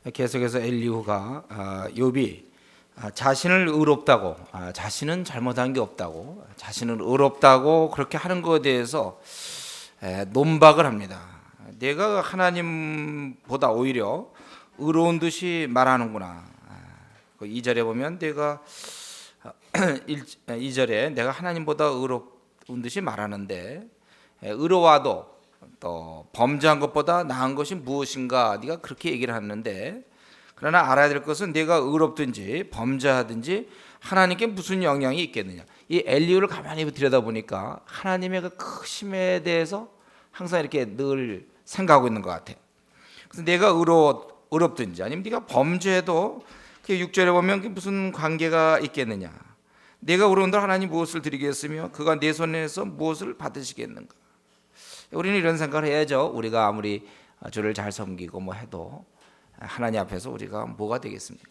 계속해서 엘리후가 욥이 자신을 의롭다고, 자신은 잘못한 게 없다고, 자신은 의롭다고 그렇게 하는 것에 대해서 논박을 합니다. 내가 하나님보다 오히려 의로운 듯이 말하는구나. 2절에 보면 내가 2절에 내가 하나님보다 의로운 듯이 말하는데 의로워도 또 범죄한 것보다 나은 것이 무엇인가 네가 그렇게 얘기를 하는데, 그러나 알아야 될 것은 네가 의롭든지 범죄하든지 하나님께 무슨 영향이 있겠느냐. 이 엘리후를 가만히 들여다보니까 하나님의 그 크심에 대해서 항상 이렇게 늘 생각하고 있는 것 같아요. 그래서 내가 의롭든지 아니면 네가 범죄해도 6절에 보면 그게 무슨 관계가 있겠느냐. 내가 의로운들 하나님 무엇을 드리겠으며 그가 내 손에서 무엇을 받으시겠는가. 우리는 이런 생각을 해야죠. 우리가 아무리 주를 잘 섬기고 뭐 해도 하나님 앞에서 우리가 뭐가 되겠습니까?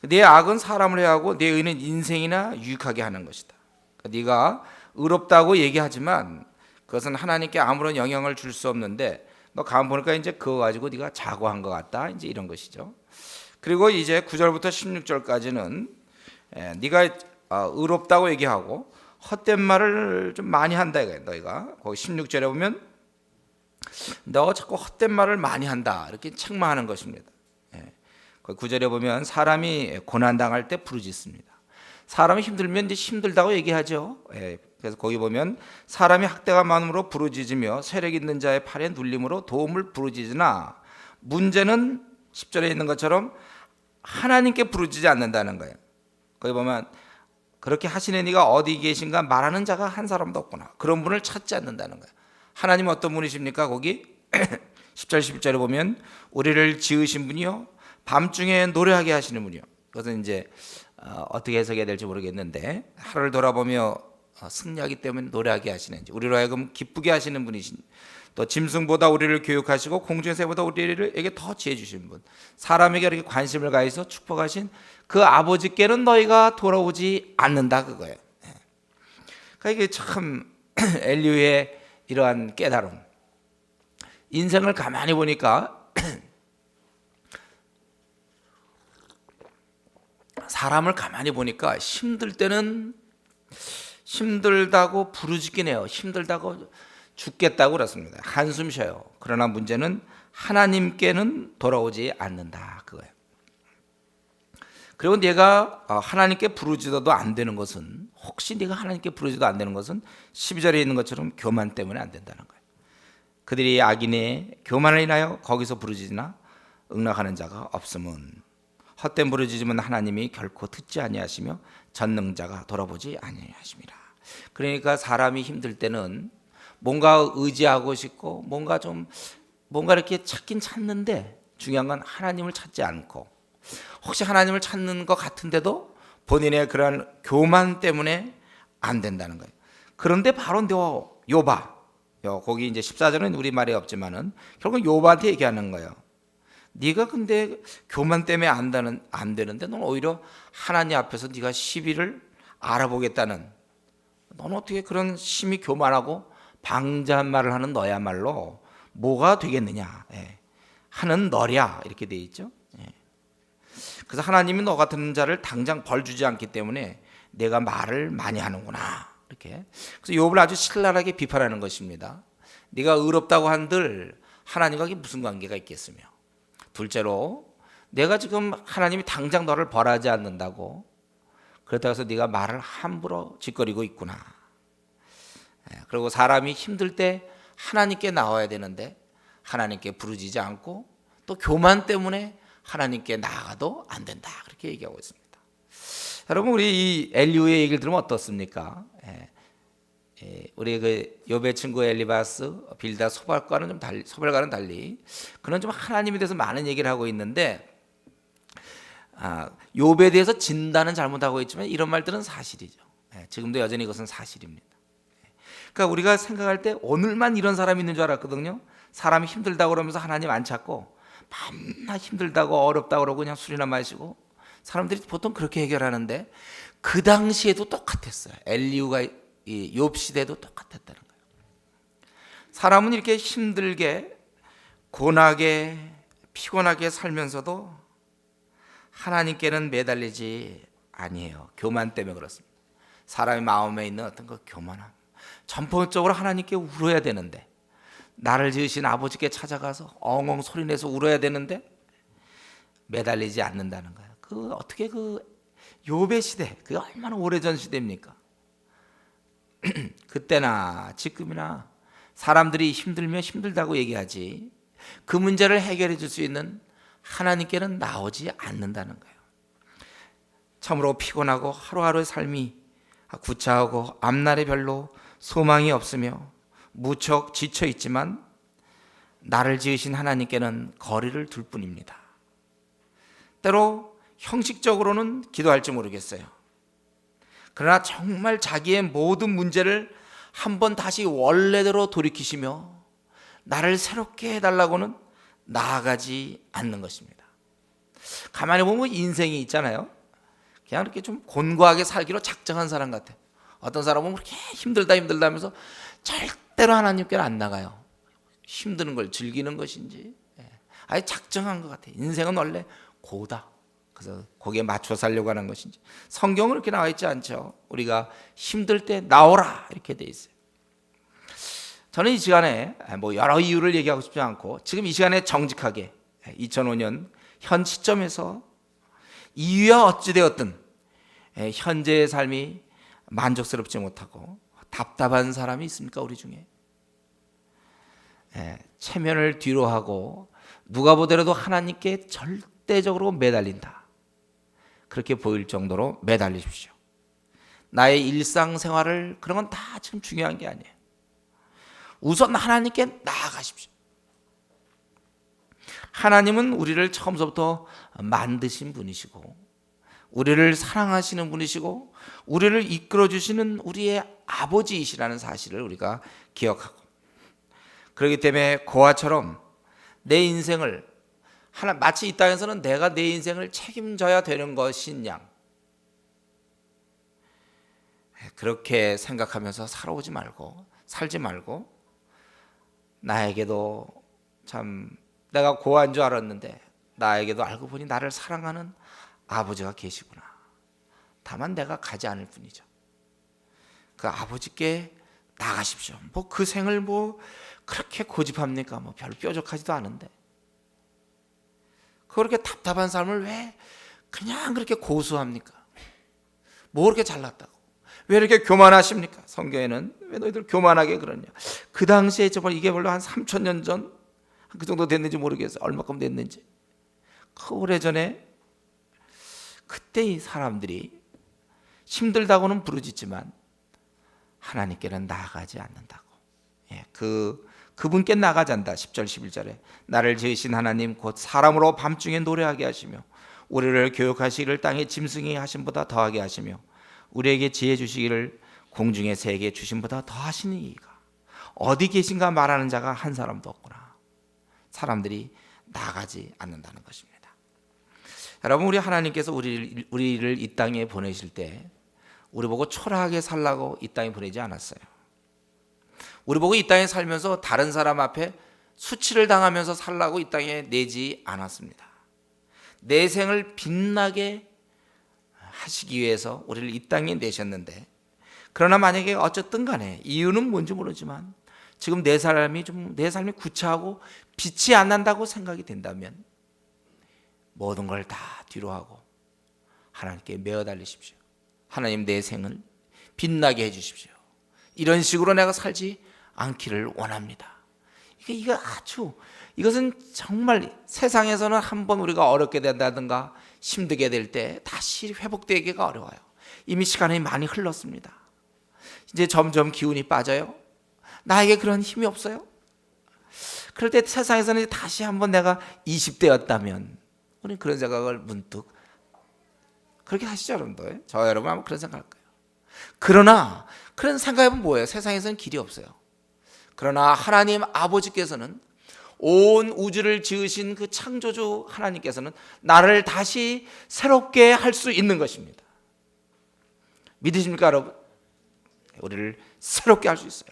내 악은 사람을 해하고 내 의는 인생이나 유익하게 하는 것이다. 네가 의롭다고 얘기하지만 그것은 하나님께 아무런 영향을 줄 수 없는데 너 가만 보니까 이제 그거 가지고 네가 자고한 것 같다. 이제 이런 것이죠. 그리고 이제 9절부터 16절까지는 네가 의롭다고 얘기하고 헛된 말을 좀 많이 한다 이거야. 너희가 거기 16절에 보면 너 자꾸 헛된 말을 많이 한다 이렇게 책망하는 것입니다. 9절에 보면 사람이 고난 당할 때 부르짖습니다. 사람이 힘들면 이제 힘들다고 얘기하죠. 그래서 거기 보면 사람이 학대가 많음으로 부르짖으며 세력 있는 자의 팔에 눌림으로 도움을 부르짖으나 문제는 10절에 있는 것처럼 하나님께 부르짖지 않는다는 거예요. 거기 보면 그렇게 하시는 이가 어디 계신가 말하는 자가 한 사람도 없구나. 그런 분을 찾지 않는다는 거예요. 하나님은 어떤 분이십니까? 거기 10절 11절에 보면 우리를 지으신 분이요 밤중에 노래하게 하시는 분이요. 그것은 이제 어떻게 해석해야 될지 모르겠는데 하루를 돌아보며 승리하기 때문에 노래하게 하시는지, 우리로 하여금 기쁘게 하시는 분이신, 또 짐승보다 우리를 교육하시고 공중의 새보다 우리에게 더 지혜 주신 분, 사람에게 이렇게 관심을 가해서 축복하신 그 아버지께는 너희가 돌아오지 않는다 그거예요. 그러니까 이게 참 엘리후의 이러한 깨달음, 인생을 가만히 보니까 사람을 가만히 보니까 힘들 때는 힘들다고 부르짖긴 해요. 힘들다고 죽겠다고 그랬습니다. 한숨 쉬어요. 그러나 문제는 하나님께는 돌아오지 않는다 그거예요. 그리고 내가 하나님께 부르짖어도 안 되는 것은, 혹시 네가 하나님께 부르짖어도 안 되는 것은 12절에 있는 것처럼 교만 때문에 안 된다는 거예요. 그들이 악인의 교만을 인하여 거기서 부르짖으나 응낙하는 자가 없음은 헛된 부르짖음은 하나님이 결코 듣지 아니하시며 전능자가 돌아보지 아니하심이라. 그러니까 사람이 힘들 때는 뭔가 의지하고 싶고 뭔가 이렇게 찾긴 찾는데 중요한 건 하나님을 찾지 않고, 혹시 하나님을 찾는 것 같은데도 본인의 그런 교만 때문에 안 된다는 거예요. 그런데 바로 욥아, 거기 이제 14절은 우리 말이 없지만은 결국 욥한테 얘기하는 거예요. 네가 근데 교만 때문에 안 되는데 넌 오히려 하나님 앞에서 네가 시비를 알아보겠다는, 넌 어떻게 그런 심히 교만하고 방자한 말을 하는 너야말로 뭐가 되겠느냐 하는 너랴 이렇게 돼 있죠. 그래서 하나님이 너 같은 자를 당장 벌 주지 않기 때문에 내가 말을 많이 하는구나 이렇게. 그래서 욥을 아주 신랄하게 비판하는 것입니다. 네가 의롭다고 한들 하나님과 무슨 관계가 있겠으며, 둘째로 내가 지금 하나님이 당장 너를 벌하지 않는다고 그렇다고 해서 네가 말을 함부로 짓거리고 있구나. 그리고 사람이 힘들 때 하나님께 나와야 되는데 하나님께 부르짖지 않고 또 교만 때문에 하나님께 나아가도 안 된다 그렇게 얘기하고 있습니다. 여러분, 우리 이 엘리후의 얘기를 들으면 어떻습니까? 우리 그 욥의 친구 엘리바스, 빌다 소발과는 달리 그는 좀 하나님에 대해서 많은 얘기를 하고 있는데 욥에 대해서 진단은 잘못하고 있지만 이런 말들은 사실이죠. 지금도 여전히 이것은 사실입니다. 그러니까 우리가 생각할 때 오늘만 이런 사람이 있는 줄 알았거든요. 사람이 힘들다고 그러면서 하나님 안 찾고 밤낮 힘들다고 어렵다고 그러고 그냥 술이나 마시고, 사람들이 보통 그렇게 해결하는데 그 당시에도 똑같았어요. 엘리후가 욥 시대도 똑같았다는 거예요. 사람은 이렇게 힘들게 고나게 피곤하게 살면서도 하나님께는 매달리지 아니에요. 교만 때문에 그렇습니다. 사람의 마음에 있는 어떤 그 교만함, 전폭적으로 하나님께 울어야 되는데, 나를 지으신 아버지께 찾아가서 엉엉 소리내서 울어야 되는데 매달리지 않는다는 거예요. 그 어떻게 그 욥의 시대, 그 얼마나 오래전 시대입니까? 그때나 지금이나 사람들이 힘들면 힘들다고 얘기하지, 그 문제를 해결해 줄 수 있는 하나님께는 나오지 않는다는 거예요. 참으로 피곤하고 하루하루의 삶이 구차하고 앞날에 별로 소망이 없으며 무척 지쳐 있지만 나를 지으신 하나님께는 거리를 둘 뿐입니다. 때로 형식적으로는 기도할지 모르겠어요. 그러나 정말 자기의 모든 문제를 한번 다시 원래대로 돌이키시며 나를 새롭게 해달라고는 나아가지 않는 것입니다. 가만히 보면 인생이 있잖아요. 그냥 이렇게 좀 곤고하게 살기로 작정한 사람 같아요. 어떤 사람은 그렇게 힘들다 하면서 절대로 하나님께는 안 나가요. 힘드는 걸 즐기는 것인지 아예 작정한 것 같아요. 인생은 원래 고다. 그래서 거기에 맞춰 살려고 하는 것인지. 성경은 이렇게 나와 있지 않죠. 우리가 힘들 때 나오라 이렇게 돼 있어요. 저는 이 시간에 뭐 여러 이유를 얘기하고 싶지 않고 지금 이 시간에 정직하게 2005년 현 시점에서 이유야 어찌되었든 현재의 삶이 만족스럽지 못하고 답답한 사람이 있습니까? 우리 중에 체면을 뒤로 하고 누가 보더라도 하나님께 절대적으로 매달린다, 그렇게 보일 정도로 매달리십시오. 나의 일상생활을, 그런 건 다 지금 중요한 게 아니에요. 우선 하나님께 나아가십시오. 하나님은 우리를 처음부터 만드신 분이시고 우리를 사랑하시는 분이시고 우리를 이끌어주시는 우리의 아버지이시라는 사실을 우리가 기억하고, 그렇기 때문에 고아처럼 내 인생을 마치 이 땅에서는 내가 내 인생을 책임져야 되는 것인 양 그렇게 생각하면서 살지 말고 나에게도 참 내가 고아인 줄 알았는데 나에게도 알고 보니 나를 사랑하는 아버지가 계시구나. 다만 내가 가지 않을 뿐이죠. 그 아버지께 나가십시오. 뭐 그 생을 뭐 그렇게 고집합니까? 뭐 별 뾰족하지도 않은데 그렇게 답답한 삶을 왜 그냥 그렇게 고수합니까? 뭐 그렇게 잘났다고 왜 이렇게 교만하십니까? 성경에는 왜 너희들 교만하게 그러냐. 그 당시에 정말 이게 별로 한 3,000년 전 그 정도 됐는지 모르겠어요. 얼마큼 됐는지. 그 오래전에 그때 이 사람들이 힘들다고는 부르짖지만 하나님께는 나아가지 않는다고. 그분께 나가잔다. 10절 11절에 나를 지으신 하나님 곧 사람으로 밤중에 노래하게 하시며 우리를 교육하시기를 땅의 짐승이 하심보다 더하게 하시며 우리에게 지혜 주시기를 공중의 새에게 주심보다 더하시니 이가 어디 계신가 말하는 자가 한 사람도 없구나. 사람들이 나가지 않는다는 것입니다. 여러분, 우리 하나님께서 우리를 이 땅에 보내실 때 우리 보고 초라하게 살라고 이 땅에 보내지 않았어요. 우리 보고 이 땅에 살면서 다른 사람 앞에 수치를 당하면서 살라고 이 땅에 내지 않았습니다. 내 생을 빛나게 하시기 위해서 우리를 이 땅에 내셨는데, 그러나 만약에 어쨌든 간에 이유는 뭔지 모르지만 지금 내 삶이 구차하고 빛이 안 난다고 생각이 된다면 모든 걸 다 뒤로 하고 하나님께 메어 달리십시오. 하나님, 내 생을 빛나게 해주십시오. 이런 식으로 내가 살지 않기를 원합니다. 이것은 정말 세상에서는 한번 우리가 어렵게 된다든가 힘들게 될 때 다시 회복되기가 어려워요. 이미 시간이 많이 흘렀습니다. 이제 점점 기운이 빠져요. 나에게 그런 힘이 없어요. 그럴 때 세상에서는 다시 한번 내가 20대였다면, 우리는 그런 생각을 문득 그렇게 하시죠, 여러분들. 저 여러분 아마 그런 생각할 거예요. 그러나 그런 생각해보면 뭐예요? 세상에서는 길이 없어요. 그러나 하나님 아버지께서는, 온 우주를 지으신 그 창조주 하나님께서는 나를 다시 새롭게 할 수 있는 것입니다. 믿으십니까, 여러분? 우리를 새롭게 할 수 있어요.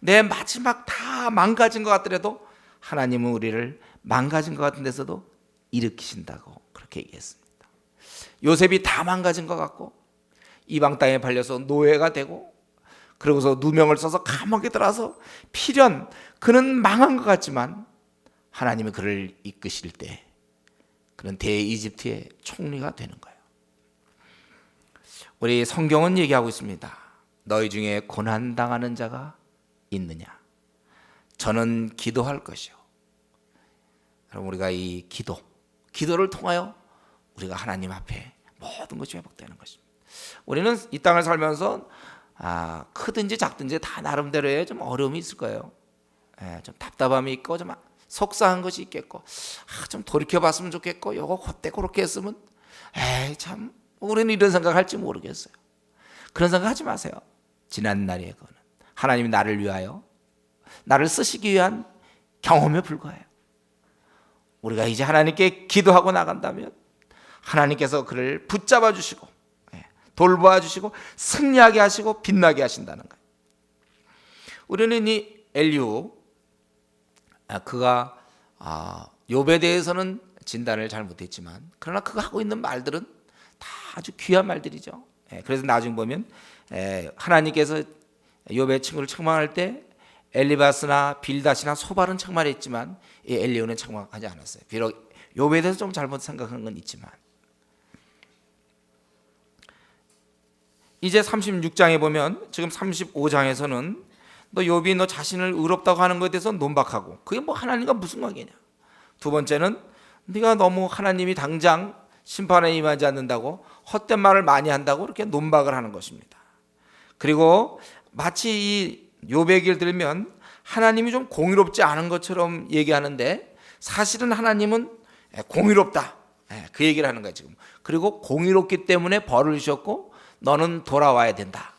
내 마지막 다 망가진 것 같더라도 하나님은 우리를 망가진 것 같은 데서도 일으키신다고 그렇게 얘기했습니다. 요셉이 다 망가진 것 같고 이방 땅에 팔려서 노예가 되고 그러고서 누명을 써서 감옥에 들어서 필연 그는 망한 것 같지만 하나님이 그를 이끄실 때 그는 대이집트의 총리가 되는 거예요. 우리 성경은 얘기하고 있습니다. 너희 중에 고난당하는 자가 있느냐? 저는 기도할 것이요. 여러분, 우리가 이 기도를 통하여 우리가 하나님 앞에 모든 것이 회복되는 것입니다. 우리는 이 땅을 살면서 크든지 작든지 다 나름대로의 좀 어려움이 있을 거예요. 좀 답답함이 있고 좀 속상한 것이 있겠고 좀 돌이켜봤으면 좋겠고 요거 그때 그렇게 했으면 참 우리는 이런 생각할지 모르겠어요. 그런 생각하지 마세요. 지난 날의 거는 하나님이 나를 위하여 나를 쓰시기 위한 경험에 불과해요. 우리가 이제 하나님께 기도하고 나간다면 하나님께서 그를 붙잡아 주시고 돌보아 주시고 승리하게 하시고 빛나게 하신다는 거예요. 우리는 이 엘리후 그가 욥에 대해서는 진단을 잘 못했지만 그러나 그가 하고 있는 말들은 다 아주 귀한 말들이죠. 그래서 나중에 보면 하나님께서 욥의 친구를 책망할 때 엘리바스나 빌닷이나 소발은 책망했지만 이 엘리후는 책망하지 않았어요. 비록 욥에 대해서 좀 잘못 생각한 건 있지만 이제 36장에 보면 지금 35장에서는 너 욥이 너 자신을 의롭다고 하는 것에 대해서 논박하고 그게 뭐 하나님과 무슨 관계냐. 두 번째는 네가 너무 하나님이 당장 심판에 임하지 않는다고 헛된 말을 많이 한다고 이렇게 논박을 하는 것입니다. 그리고 마치 이 욥의 얘기를 들으면 하나님이 좀 공의롭지 않은 것처럼 얘기하는데 사실은 하나님은 공의롭다. 그 얘기를 하는 거예요 지금. 그리고 공의롭기 때문에 벌을 주셨고 너는 돌아와야 된다.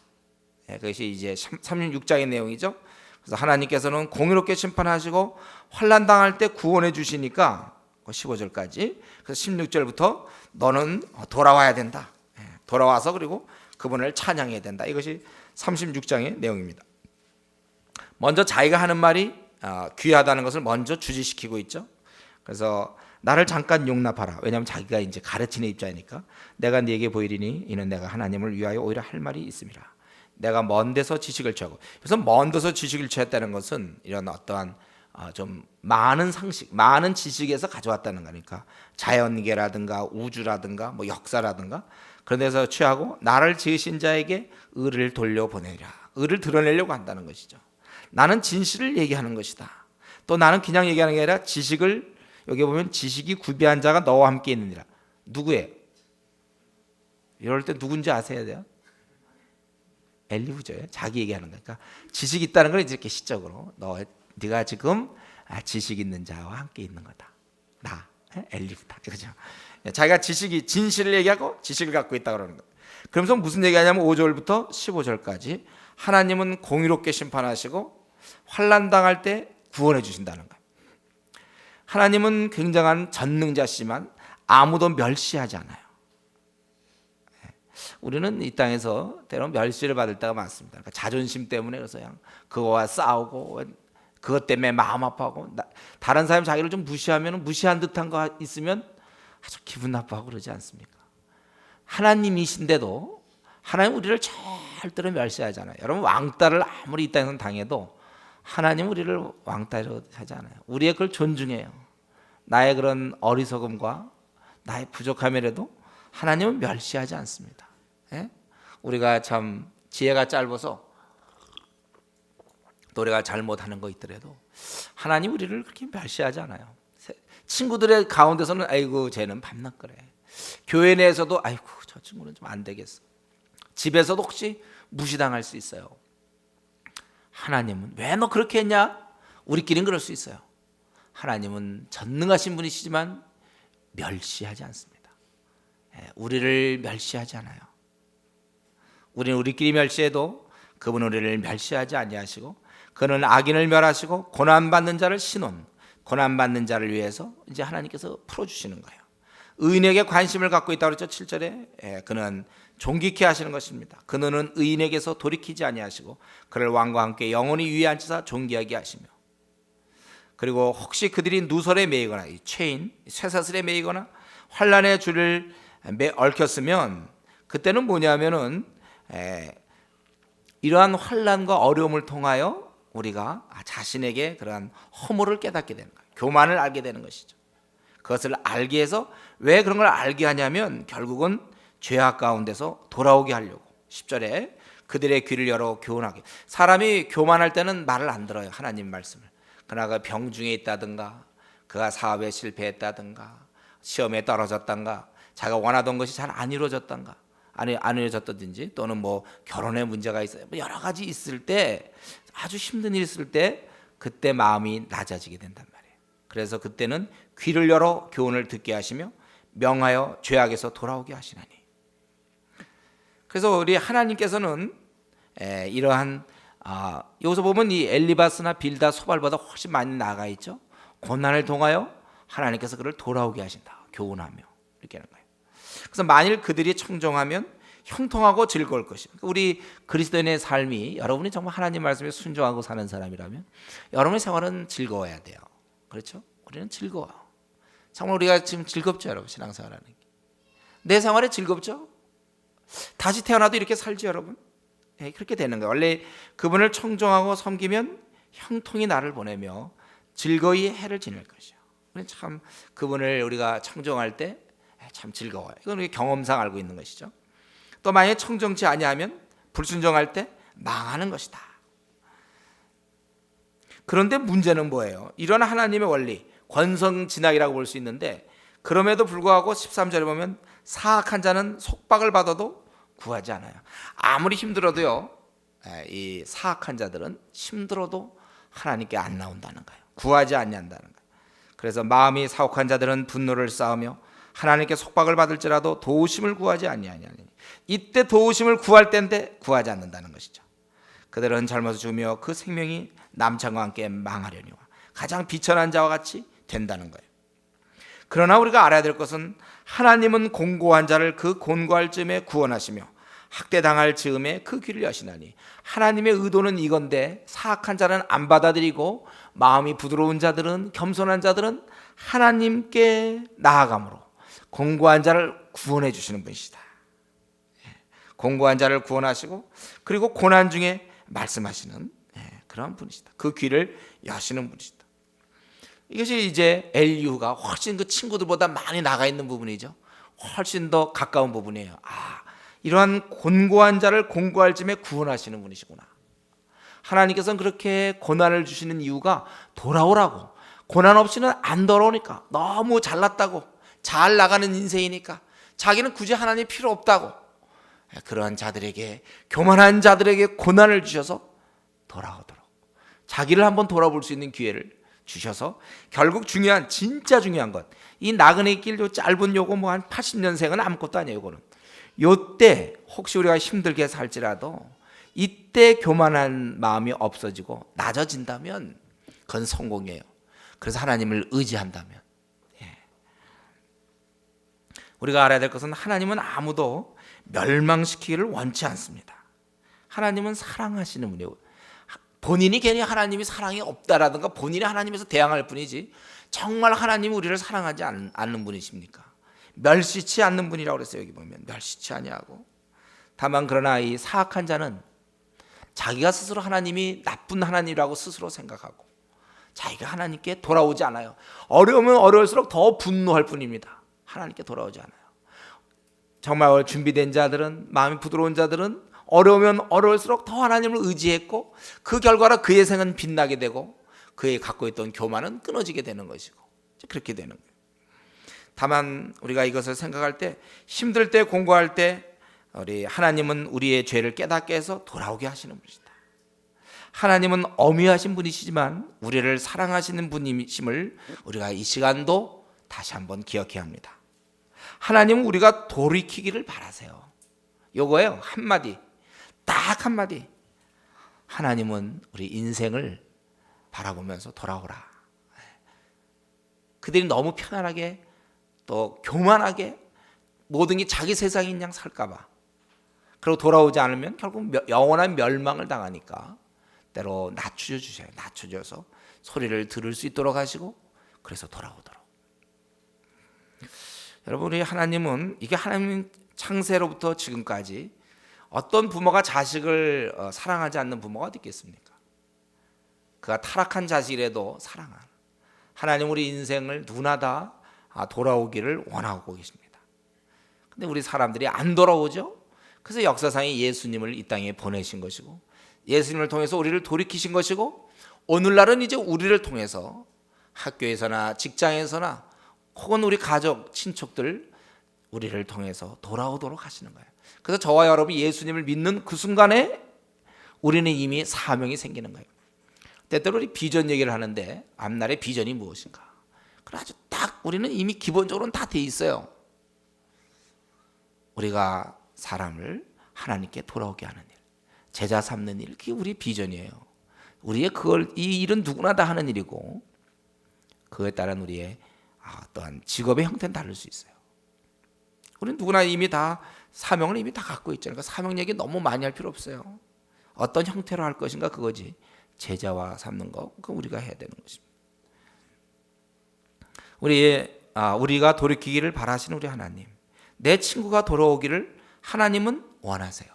그것이 이제 36장의 내용이죠. 그래서 하나님께서는 공의롭게 심판하시고 환난 당할 때 구원해 주시니까 15절까지 그래서 16절부터 너는 돌아와야 된다. 돌아와서 그리고 그분을 찬양해야 된다. 이것이 36장의 내용입니다. 먼저 자기가 하는 말이 귀하다는 것을 먼저 주지시키고 있죠. 그래서 나를 잠깐 용납하라. 왜냐하면 자기가 이제 가르치는 입장이니까 내가 네게 보이리니 이는 내가 하나님을 위하여 오히려 할 말이 있음이라. 내가 먼 데서 지식을 취하고 그래서 먼 데서 지식을 취했다는 것은 이런 어떠한 좀 많은 상식, 많은 지식에서 가져왔다는 거니까 자연계라든가 우주라든가 뭐 역사라든가 그런 데서 취하고 나를 지으신 자에게 의를 돌려보내리라. 의를 드러내려고 한다는 것이죠. 나는 진실을 얘기하는 것이다. 또 나는 그냥 얘기하는 게 아니라 지식을 여기 보면 지식이 구비한 자가 너와 함께 있느니라. 누구예요? 이럴 때 누군지 아셔야 돼요. 엘리후죠. 자기 얘기하는 거니까 지식이 있다는 걸 이렇게 시적으로 네가 지금 지식 있는 자와 함께 있는 거다. 나 엘리후다. 그렇죠. 자기가 지식이 진실을 얘기하고 지식을 갖고 있다 그러는 거예요. 그러면서 무슨 얘기하냐면 5절부터 15절까지 하나님은 공의롭게 심판하시고 환난 당할 때 구원해 주신다는 거예요. 하나님은 굉장한 전능자시지만 아무도 멸시하지 않아요. 우리는 이 땅에서 때로는 멸시를 받을 때가 많습니다. 그러니까 자존심 때문에 그래서 그냥 그거와 싸우고 그것 때문에 마음 아파하고 다른 사람이 자기를 좀 무시하면 무시한 듯한 거 있으면 아주 기분 나빠하고 그러지 않습니까? 하나님이신데도 하나님 우리를 절대로 멸시하잖아요. 여러분 왕따를 아무리 이 땅에서 당해도 하나님 우리를 왕따로 하지 않아요. 우리의 그걸 존중해요. 나의 그런 어리석음과 나의 부족함이라도 하나님은 멸시하지 않습니다. 우리가 참 지혜가 짧아서 또 우리가 잘못하는 거 있더라도 하나님 우리를 그렇게 멸시하지 않아요. 친구들의 가운데서는 아이고 쟤는 밤낮 그래. 교회 내에서도 아이고 저 친구는 좀 안 되겠어. 집에서도 혹시 무시당할 수 있어요. 하나님은 왜 너 그렇게 했냐? 우리끼리는 그럴 수 있어요. 하나님은 전능하신 분이시지만 멸시하지 않습니다. 우리를 멸시하지 않아요. 우리는 우리끼리 멸시해도 그분은 우리를 멸시하지 아니하시고 그는 악인을 멸하시고 고난받는 자를 신원, 고난받는 자를 위해서 이제 하나님께서 풀어주시는 거예요. 의인에게 관심을 갖고 있다고 그랬죠. 7절에 그는 존귀케 하시는 것입니다. 그는 의인에게서 돌이키지 아니하시고 그를 왕과 함께 영원히 위에 앉히사 존귀하게 하시며 그리고 혹시 그들이 누설에 매이거나 이 체인, 쇠사슬에 매이거나 환난의 줄을 얽혔으면 그때는 뭐냐면은 이러한 환난과 어려움을 통하여 우리가 자신에게 그러한 허물을 깨닫게 되는 거예요. 교만을 알게 되는 것이죠. 그것을 알게 해서 왜 그런 걸 알게 하냐면 결국은 죄악 가운데서 돌아오게 하려고. 10절에 그들의 귀를 열어 교훈하게. 사람이 교만할 때는 말을 안 들어요. 하나님 말씀을. 그러나 그 병중에 있다든가 그가 사업에 실패했다든가 시험에 떨어졌단가 자기가 원하던 것이 잘 안 이루어졌단가 안 이루어졌다든지 또는 뭐 결혼에 문제가 있어요. 여러 가지 있을 때 아주 힘든 일 있을 때 그때 마음이 낮아지게 된단 말이에요. 그래서 그때는 귀를 열어 교훈을 듣게 하시며 명하여 죄악에서 돌아오게 하시나니. 그래서 우리 하나님께서는 이러한 여기서 보면 이 엘리바스나 빌다 소발보다 훨씬 많이 나아가 있죠. 고난을 통하여 하나님께서 그를 돌아오게 하신다. 교훈하며 이렇게 하는 거예요. 그래서 만일 그들이 청정하면 형통하고 즐거울 것입니다. 우리 그리스도인의 삶이 여러분이 정말 하나님 말씀에 순종하고 사는 사람이라면 여러분의 생활은 즐거워야 돼요. 그렇죠? 우리는 즐거워요. 정말 우리가 지금 즐겁죠, 여러분. 신앙생활하는 게. 내 생활에 즐겁죠? 다시 태어나도 이렇게 살죠, 여러분. 그렇게 되는 거예요. 원래 그분을 청정하고 섬기면 형통이 나를 보내며 즐거이 해를 지낼 것이요. 참 그분을 우리가 청정할 때 참 즐거워요. 이건 우리 경험상 알고 있는 것이죠. 또 만약에 청정치 아니하면 불순종할 때 망하는 것이다. 그런데 문제는 뭐예요? 이런 하나님의 원리, 권성진악이라고 볼 수 있는데 그럼에도 불구하고 13절에 보면 사악한 자는 속박을 받아도 구하지 않아요. 아무리 힘들어도요, 이 사악한 자들은 힘들어도 하나님께 안 나온다는 거예요. 구하지 않는다는 거예요. 그래서 마음이 사악한 자들은 분노를 쌓으며 하나님께 속박을 받을지라도 도우심을 구하지 아니하니 이때 도우심을 구할 때인데 구하지 않는다는 것이죠. 그들은 젊어서 죽으며 그 생명이 남창과 함께 망하려니와 가장 비천한 자와 같이 된다는 거예요. 그러나 우리가 알아야 될 것은 하나님은 공고한 자를 그 곤고할 즈음에 구원하시며 학대당할 즈음에 그 귀를 여시나니. 하나님의 의도는 이건데 사악한 자는 안 받아들이고 마음이 부드러운 자들은, 겸손한 자들은 하나님께 나아감으로 공고한 자를 구원해 주시는 분이시다. 공고한 자를 구원하시고 그리고 고난 중에 말씀하시는 그런 분이시다. 그 귀를 여시는 분이시다. 이것이 이제 엘리후가 훨씬 그 친구들보다 많이 나가 있는 부분이죠. 훨씬 더 가까운 부분이에요. 이러한 곤고한 자를 공고할 쯤에 구원하시는 분이시구나. 하나님께서는 그렇게 고난을 주시는 이유가 돌아오라고. 고난 없이는 안 돌아오니까. 너무 잘났다고. 잘 나가는 인생이니까. 자기는 굳이 하나님이 필요 없다고. 그러한 자들에게, 교만한 자들에게 고난을 주셔서 돌아오도록, 자기를 한번 돌아볼 수 있는 기회를 주셔서 결국 중요한, 진짜 중요한 것, 이 나그네 길 짧은 요거 뭐 한 80년생은 아무것도 아니에요. 이거는 요때 혹시 우리가 힘들게 살지라도 이때 교만한 마음이 없어지고 낮아진다면 그건 성공이에요. 그래서 하나님을 의지한다면. 우리가 알아야 될 것은 하나님은 아무도 멸망시키기를 원치 않습니다. 하나님은 사랑하시는 분이에요. 본인이 괜히 하나님이 사랑이 없다라든가 본인이 하나님에서 대항할 뿐이지 정말 하나님이 우리를 사랑하지 않는 분이십니까? 멸시치 않는 분이라고 그랬어요. 여기 보면 멸시치 아니하고. 다만 그러나 이 사악한 자는 자기가 스스로 하나님이 나쁜 하나님이라고 스스로 생각하고 자기가 하나님께 돌아오지 않아요. 어려우면 어려울수록 더 분노할 뿐입니다. 하나님께 돌아오지 않아요. 정말 준비된 자들은, 마음이 부드러운 자들은 어려우면 어려울수록 더 하나님을 의지했고 그 결과로 그의 생은 빛나게 되고 그의 갖고 있던 교만은 끊어지게 되는 것이고 그렇게 되는 거예요. 다만 우리가 이것을 생각할 때, 힘들 때, 공고할 때 우리 하나님은 우리의 죄를 깨닫게 해서 돌아오게 하시는 분이시다. 하나님은 엄위하신 분이시지만 우리를 사랑하시는 분이심을 우리가 이 시간도 다시 한번 기억해야 합니다. 하나님은 우리가 돌이키기를 바라세요. 요거예요. 한마디, 딱 한마디. 하나님은 우리 인생을 바라보면서 돌아오라. 그들이 너무 편안하게 또 교만하게 모든 게 자기 세상인 양 살까봐, 그리고 돌아오지 않으면 결국 영원한 멸망을 당하니까 때로 낮춰주셔요. 낮춰줘서 소리를 들을 수 있도록 하시고 그래서 돌아오도록. 여러분, 우리 하나님은 이게 하나님 창세로부터 지금까지 어떤 부모가 자식을 사랑하지 않는 부모가 어디 있겠습니까? 그가 타락한 자식이라도 사랑하는 하나님, 우리 인생을 누구나 다 돌아오기를 원하고 계십니다. 근데 우리 사람들이 안 돌아오죠. 그래서 역사상에 예수님을 이 땅에 보내신 것이고 예수님을 통해서 우리를 돌이키신 것이고 오늘날은 이제 우리를 통해서 학교에서나 직장에서나 혹은 우리 가족, 친척들 우리를 통해서 돌아오도록 하시는 거예요. 그래서 저와 여러분이 예수님을 믿는 그 순간에 우리는 이미 사명이 생기는 거예요. 때때로 우리 비전 얘기를 하는데 앞날의 비전이 무엇인가? 그래 아주 딱 우리는 이미 기본적으로는 다 돼 있어요. 우리가 사람을 하나님께 돌아오게 하는 일, 제자 삼는 일, 그게 우리 비전이에요. 우리의 이 일은 누구나 다 하는 일이고 그에 따른 우리의 어떠한 직업의 형태는 다를 수 있어요. 우리는 누구나 이미 다 사명을 이미 다 갖고 있잖아요. 그러니까 사명 얘기 너무 많이 할 필요 없어요. 어떤 형태로 할 것인가 그거지. 제자와 삼는 거 그거 우리가 해야 되는 것입니다. 우리가 돌이키기를 바라시는 우리 하나님, 내 친구가 돌아오기를 하나님은 원하세요.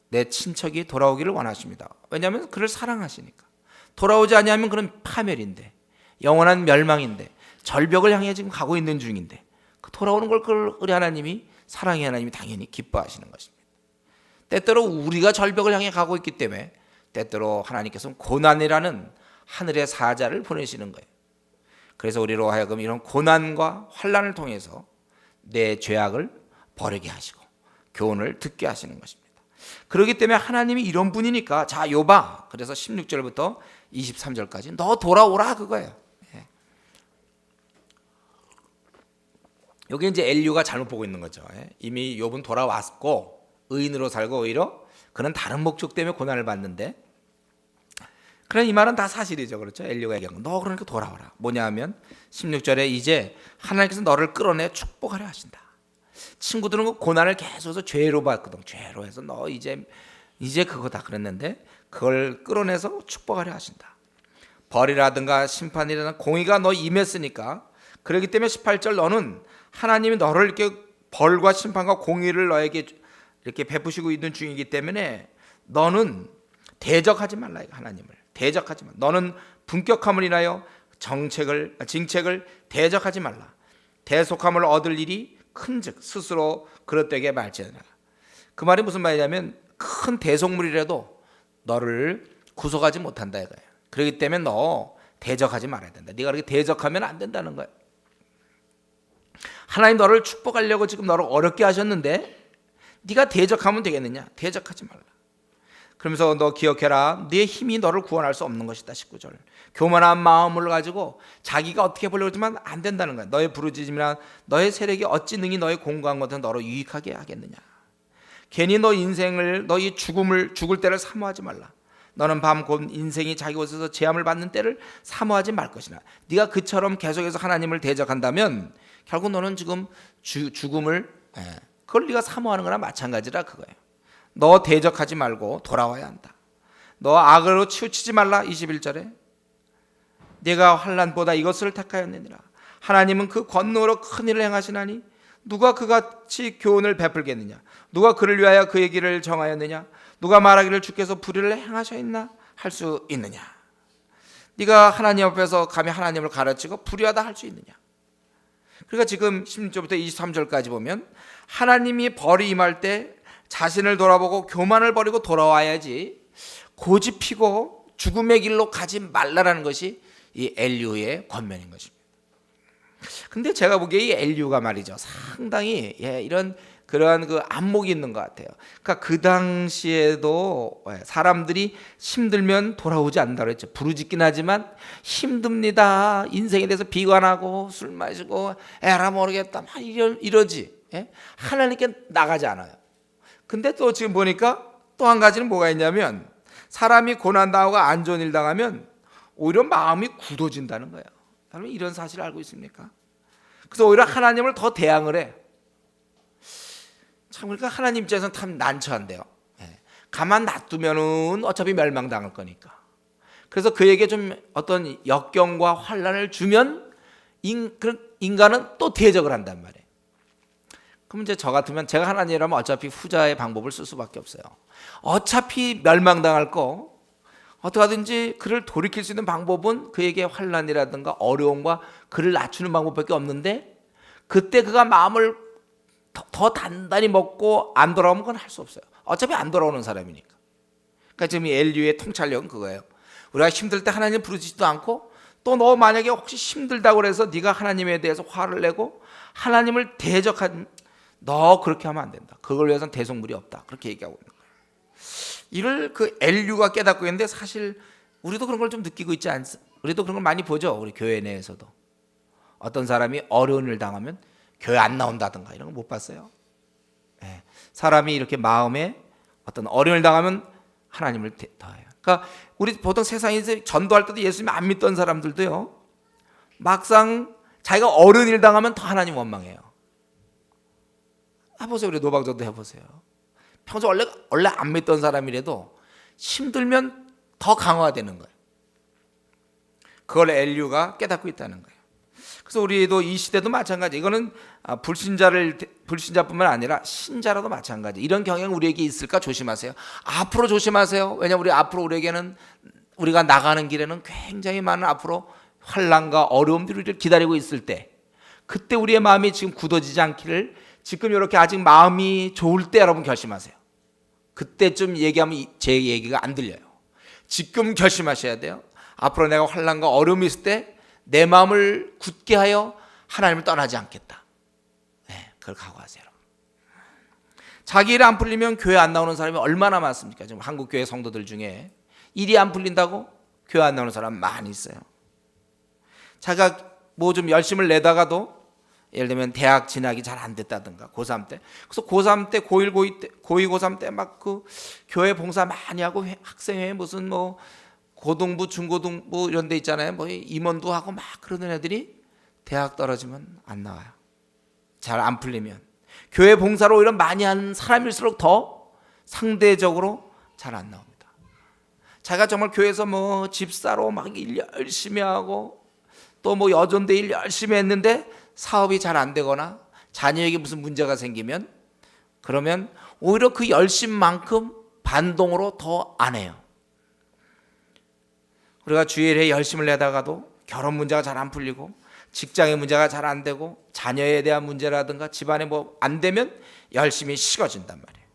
내 친척이 돌아오기를 원하십니다. 왜냐하면 그를 사랑하시니까. 돌아오지 아니하면 그는 파멸인데, 영원한 멸망인데, 절벽을 향해 지금 가고 있는 중인데 그 돌아오는 걸 우리 하나님이, 사랑의 하나님이 당연히 기뻐하시는 것입니다. 때때로 우리가 절벽을 향해 가고 있기 때문에 때때로 하나님께서는 고난이라는 하늘의 사자를 보내시는 거예요. 그래서 우리로 하여금 이런 고난과 환난을 통해서 내 죄악을 버리게 하시고 교훈을 듣게 하시는 것입니다. 그렇기 때문에 하나님이 이런 분이니까 자 욥아, 그래서 16절부터 23절까지 너 돌아오라 그거예요. 여기 이제 엘리후가 잘못 보고 있는 거죠. 이미 욥은 돌아왔고 의인으로 살고 오히려 그는 다른 목적 때문에 고난을 받는데, 그런 이 말은 다 사실이죠. 그렇죠? 엘리후가 얘기한 거. 너 그러니까 돌아오라. 뭐냐 하면 16절에 이제 하나님께서 너를 끌어내 축복하려 하신다. 친구들은 그 고난을 계속해서 죄로 받거든. 죄로 해서 너 이제 그거다 그랬는데 그걸 끌어내서 축복하려 하신다. 벌이라든가 심판이라든가 공의가 너 임했으니까, 그렇기 때문에 18절 너는 하나님이 너를 이렇게 벌과 심판과 공의를 너에게 이렇게 베푸시고 있는 중이기 때문에 너는 대적하지 말라. 하나님을 대적하지 말라. 너는 분격함을 인하여 징책을 대적하지 말라. 대속함을 얻을 일이 큰즉 스스로 그릇되게 말지어다. 그 말이 무슨 말이냐면 큰 대속물이라도 너를 구속하지 못한다 이거예요. 그렇기 때문에 너 대적하지 말아야 된다. 네가 그렇게 대적하면 안 된다는 거예요. 하나님 너를 축복하려고 지금 너를 어렵게 하셨는데 네가 대적하면 되겠느냐? 대적하지 말라. 그러면서 너 기억해라. 네 힘이 너를 구원할 수 없는 것이다. 19절. 교만한 마음을 가지고 자기가 어떻게 보려고 하지만 안 된다는 거야. 너의 부르짖음이나 너의 세력이 어찌 능히 너의 공고한 것은 너로 유익하게 하겠느냐. 괜히 너 인생을, 너희 죽을 때를 사모하지 말라. 너는 밤 곧 인생이 자기 곳에서 재함을 받는 때를 사모하지 말 것이나. 네가 그처럼 계속해서 하나님을 대적한다면 결국 너는 지금 죽음을, 그걸 네가 사모하는 거나 마찬가지라 그거예요. 너 대적하지 말고 돌아와야 한다. 너 악으로 치우치지 말라. 21절에 네가 환난보다 이것을 택하였느니라. 하나님은 그 권능으로 큰 일을 행하시나니 누가 그같이 교훈을 베풀겠느냐. 누가 그를 위하여 그의 길을 정하였느냐. 누가 말하기를 주께서 불의를 행하셨나 할 수 있느냐. 네가 하나님 앞에서 감히 하나님을 가르치고 불의하다 할 수 있느냐. 그러니까 지금 16절부터 23절까지 보면 하나님이 벌이 임할 때 자신을 돌아보고 교만을 버리고 돌아와야지 고집 피고 죽음의 길로 가지 말라라는 것이 이 엘리후의 권면인 것입니다. 근데 제가 보기에 이 엘리후가 말이죠, 상당히 그러한 그 안목이 있는 것 같아요. 그러니까 그 당시에도 사람들이 힘들면 돌아오지 않는다고 그랬죠. 부르짖긴 하지만 힘듭니다. 인생에 대해서 비관하고 술 마시고 에라 모르겠다 막 이러지. 하나님께 나가지 않아요. 근데 또 지금 보니까 또 한 가지는 뭐가 있냐면 사람이 고난당하고 안 좋은 일 당하면 오히려 마음이 굳어진다는 거예요. 여러분 이런 사실을 알고 있습니까? 그래서 오히려 하나님을 더 대항을 해. 참 그러니까 하나님 입장에서는 참 난처한데요. 가만 놔두면은 어차피 멸망당할 거니까. 그래서 그에게 좀 어떤 역경과 환난을 주면 인간은 또 대적을 한단 말이에요. 그럼 이제 저 같으면 제가 하나님이라면 어차피 후자의 방법을 쓸 수밖에 없어요. 어차피 멸망당할 거 어떻게 하든지 그를 돌이킬 수 있는 방법은 그에게 환난이라든가 어려움과 그를 낮추는 방법밖에 없는데, 그때 그가 마음을 더 단단히 먹고 안 돌아오면 그건 할 수 없어요. 어차피 안 돌아오는 사람이니까. 그러니까 지금 엘리의 통찰력은 그거예요. 우리가 힘들 때 하나님 부르지도 않고, 또 너 만약에 혹시 힘들다고 해서 네가 하나님에 대해서 화를 내고 하나님을 대적한, 너 그렇게 하면 안 된다. 그걸 위해서는 대속물이 없다. 그렇게 얘기하고 있는 거예요. 이를 그 엘류가 깨닫고 있는데, 사실 우리도 그런 걸 좀 느끼고 있지 않습니까? 우리도 그런 걸 많이 보죠. 우리 교회 내에서도 어떤 사람이 어려운 일 당하면 교회 안 나온다든가 이런 거 못 봤어요? 네. 사람이 이렇게 마음에 어떤 어려움을 당하면 하나님을 더해요. 그러니까 우리 보통 세상에서 전도할 때도 예수님 안 믿던 사람들도요, 막상 자기가 어려운 일 당하면 더 하나님 원망해요. 해보세요. 우리 노방전도 해보세요. 평소 원래 안 믿던 사람이라도 힘들면 더 강화되는 거예요. 그걸 엘류가 깨닫고 있다는 거예요. 그래서 우리도 이 시대도 마찬가지. 이거는 불신자뿐만 아니라 신자라도 마찬가지. 이런 경향 우리에게 있을까 조심하세요. 앞으로 조심하세요. 왜냐하면 앞으로 우리에게는, 우리가 나가는 길에는 굉장히 많은 앞으로 환난과 어려움들이 우리를 기다리고 있을 때, 그때 우리의 마음이 지금 굳어지지 않기를, 지금 이렇게 아직 마음이 좋을 때 여러분 결심하세요. 그때쯤 얘기하면 제 얘기가 안 들려요. 지금 결심하셔야 돼요. 앞으로 내가 환난과 어려움이 있을 때 내 마음을 굳게 하여 하나님을 떠나지 않겠다. 네, 그걸 각오하세요. 자기 일 안 풀리면 교회 안 나오는 사람이 얼마나 많습니까? 지금 한국 교회 성도들 중에 일이 안 풀린다고 교회 안 나오는 사람 많이 있어요. 자기가 뭐 좀 열심을 내다가도, 예를 들면 대학 진학이 잘 안 됐다든가 고3 때, 그래서 고3 때, 고1, 고2 때, 고2, 고3 때 막 그 교회 봉사 많이 하고 학생회 무슨 뭐 고등부, 중고등부 이런 데 있잖아요. 뭐 임원도 하고 막 그러는 애들이 대학 떨어지면 안 나와요. 잘 안 풀리면. 교회 봉사를 오히려 많이 하는 사람일수록 더 상대적으로 잘 안 나옵니다. 자기가 정말 교회에서 뭐 집사로 막 일 열심히 하고 또 뭐 여전대 일 열심히 했는데 사업이 잘 안 되거나 자녀에게 무슨 문제가 생기면, 그러면 오히려 그 열심만큼 반동으로 더 안 해요. 우리가 주일에 열심을 내다가도 결혼 문제가 잘 안 풀리고 직장의 문제가 잘 안 되고 자녀에 대한 문제라든가 집안에 뭐 안 되면 열심히 식어진단 말이에요.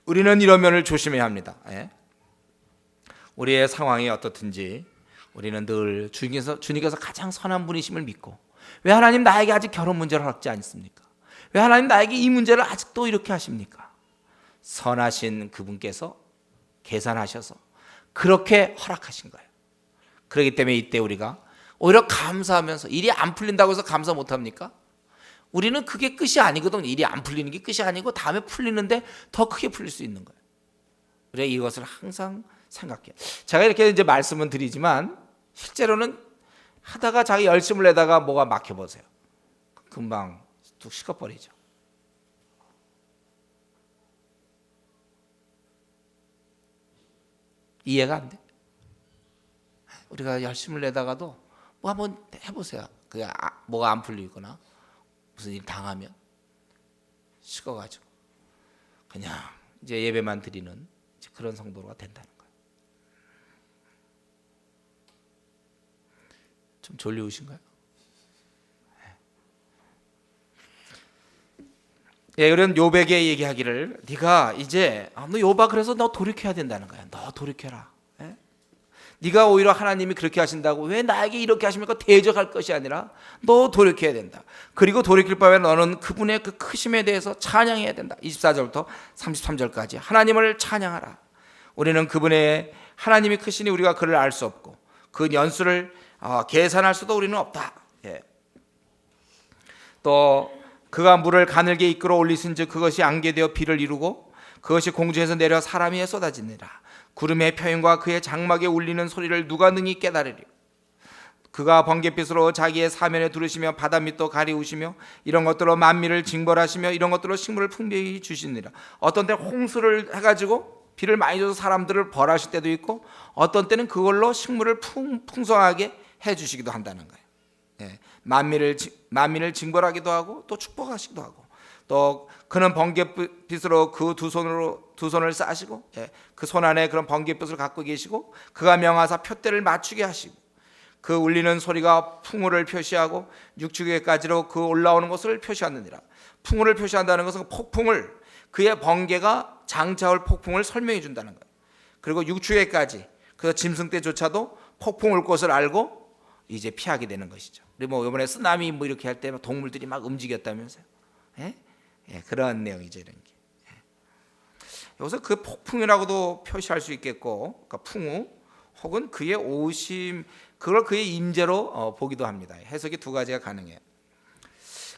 우리는 이런 면을 조심해야 합니다. 우리의 상황이 어떻든지 우리는 늘 주님께서 가장 선한 분이심을 믿고, 왜 하나님 나에게 아직 결혼 문제를 허락지 않습니까? 왜 하나님 나에게 이 문제를 아직도 이렇게 하십니까? 선하신 그분께서 계산하셔서 그렇게 허락하신 거예요. 그렇기 때문에 이때 우리가 오히려 감사하면서, 일이 안 풀린다고 해서 감사 못합니까? 우리는 그게 끝이 아니거든. 일이 안 풀리는 게 끝이 아니고 다음에 풀리는데 더 크게 풀릴 수 있는 거예요. 그래, 이것을 항상 생각해요. 제가 이렇게 이제 말씀은 드리지만 실제로는 하다가 자기 열심을 내다가 뭐가 막혀보세요. 금방 뚝 식어버리죠. 이해가 안 돼? 우리가 열심을 내다가도 뭐 한번 해보세요. 그게 뭐가 안 풀리거나 무슨 일 당하면 식어가지고 그냥 이제 예배만 드리는 그런 성도가 된다는 거예요. 좀 졸리우신가요? 예, 이런 요백에 얘기하기를, 네가 이제 너 요바 그래서 너 돌이켜야 된다는 거야. 너 돌이켜라. 예? 네가 오히려 하나님이 그렇게 하신다고 왜 나에게 이렇게 하십니까? 대적할 것이 아니라 너 돌이켜야 된다. 그리고 돌이킬 바에 너는 그분의 그 크심에 대해서 찬양해야 된다. 24절부터 33절까지 하나님을 찬양하라. 우리는 그분의, 하나님이 크시니 우리가 그를 알 수 없고 그 연수를 계산할 수도 우리는 없다. 예. 또 그가 물을 가늘게 이끌어 올리신즉 그것이 안개되어 비를 이루고 그것이 공중에서 내려 사람 위에 쏟아지니라. 구름의 표현과 그의 장막에 울리는 소리를 누가 능히 깨달으리요. 그가 번갯빛으로 자기의 사면에 두르시며 바다 밑도 가리우시며 이런 것들로 만민을 징벌하시며 이런 것들로 식물을 풍부히 주시니라. 어떤 때 홍수를 해가지고 비를 많이 줘서 사람들을 벌하실 때도 있고 어떤 때는 그걸로 식물을 풍성하게 해주시기도 한다는 거예요. 예, 만민을 징벌하기도 하고 또 축복하시기도 하고 또 그는 번갯빛으로 그 두 손을 싸시고 그 손 안에 그런 번갯빛을 갖고 계시고 그가 명하사 표대를 맞추게 하시고 그 울리는 소리가 풍우를 표시하고 육축에까지로 그 올라오는 것을 표시하느니라. 풍우를 표시한다는 것은 폭풍을 그의 번개가 장차올 폭풍을 설명해 준다는 거예요. 그리고 육축에까지 그래서 짐승 때조차도 폭풍 올 것을 알고 이제 피하게 되는 것이죠. 우리 뭐 이번에 쓰나미 뭐 이렇게 할 때 동물들이 막 움직였다면서요. 예? 예, 그런 내용이죠 이런 게. 예. 여기서 그 폭풍이라고도 표시할 수 있겠고, 그러니까 풍우 혹은 그의 오심, 그걸 그의 임재로 보기도 합니다. 해석이 두 가지가 가능해요.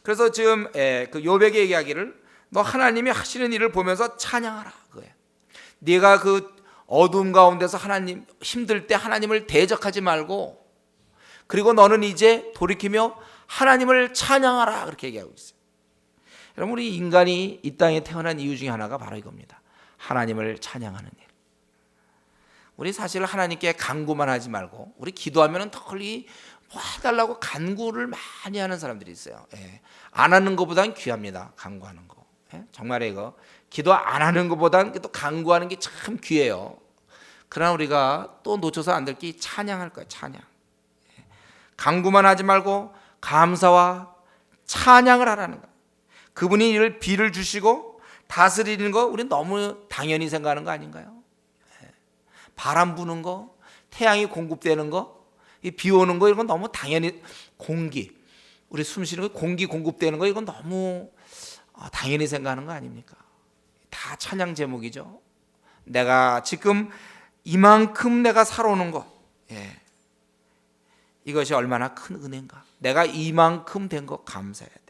그래서 지금 그 욥에게 얘기하기를 너 하나님이 하시는 일을 보면서 찬양하라 그거예요. 네가 그 어둠 가운데서 하나님 힘들 때 하나님을 대적하지 말고 그리고 너는 이제 돌이키며 하나님을 찬양하라 그렇게 얘기하고 있어요. 여러분 우리 인간이 이 땅에 태어난 이유 중에 하나가 바로 이겁니다. 하나님을 찬양하는 일. 우리 사실 하나님께 간구만 하지 말고 우리 기도하면 덜리 뭐 해달라고 간구를 많이 하는 사람들이 있어요. 예. 안 하는 것보단 귀합니다. 간구하는 거. 예? 정말 이거 기도 안 하는 것보단 또 간구하는 게 참 귀해요. 그러나 우리가 또 놓쳐서 안 될 게 찬양할 거예요. 찬양. 예. 간구만 하지 말고 감사와 찬양을 하라는 거예요. 그분이 이를 비를 주시고 다스리는 거 우리 너무 당연히 생각하는 거 아닌가요? 예. 바람 부는 거, 태양이 공급되는 거, 비 오는 거 이런 건 너무 당연히 공기, 우리 숨 쉬는 거 공기 공급되는 거 이건 너무 당연히 생각하는 거 아닙니까? 다 찬양 제목이죠. 내가 지금 이만큼 내가 살아오는 거, 예. 이것이 얼마나 큰 은혜인가. 내가 이만큼 된 거 감사해야 돼요.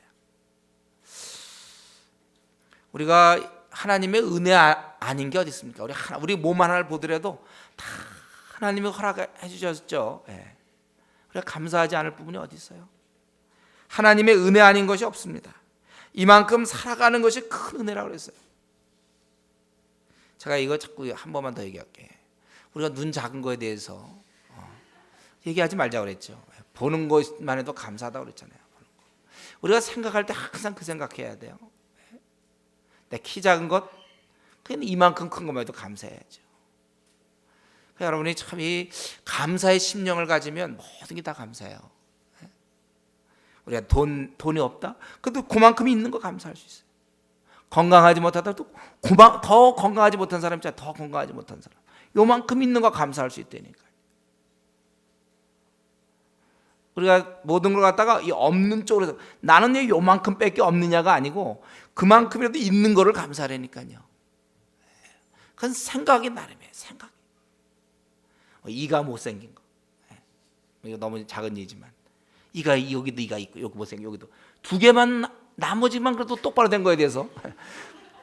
우리가 하나님의 은혜 아닌 게 어디 있습니까? 우리 몸 하나를 보더라도 다 하나님이 허락해 주셨죠. 예. 우리가 감사하지 않을 부분이 어디 있어요? 하나님의 은혜 아닌 것이 없습니다. 이만큼 살아가는 것이 큰 은혜라고 그랬어요. 제가 이거 자꾸 한 번만 더 얘기할게요. 우리가 눈 작은 거에 대해서 얘기하지 말자고 그랬죠. 보는 것만 해도 감사하다고 그랬잖아요. 우리가 생각할 때 항상 그 생각해야 돼요. 내 키 작은 것, 그냥 이만큼 큰 것만 해도 감사해야죠. 여러분이 참 이 감사의 심령을 가지면 모든 게 다 감사해요. 우리가 돈이 없다? 그래도 그만큼 있는 거 감사할 수 있어요. 건강하지 못하다도 더 건강하지 못한 사람 있잖아요. 더 건강하지 못한 사람. 요만큼 있는 거 감사할 수 있다니까요. 우리가 모든 걸 갖다가 이 없는 쪽으로 나는 왜 요만큼 밖에 없느냐가 아니고 그만큼이라도 있는 거를 감사하라니까요. 그건 생각이 나름이에요. 생각. 이가 못생긴 거. 이거 너무 작은 예지만 이가 여기도 이가 있고 여기 못생긴 여기도 두 개만 나머지만 그래도 똑바로 된 거에 대해서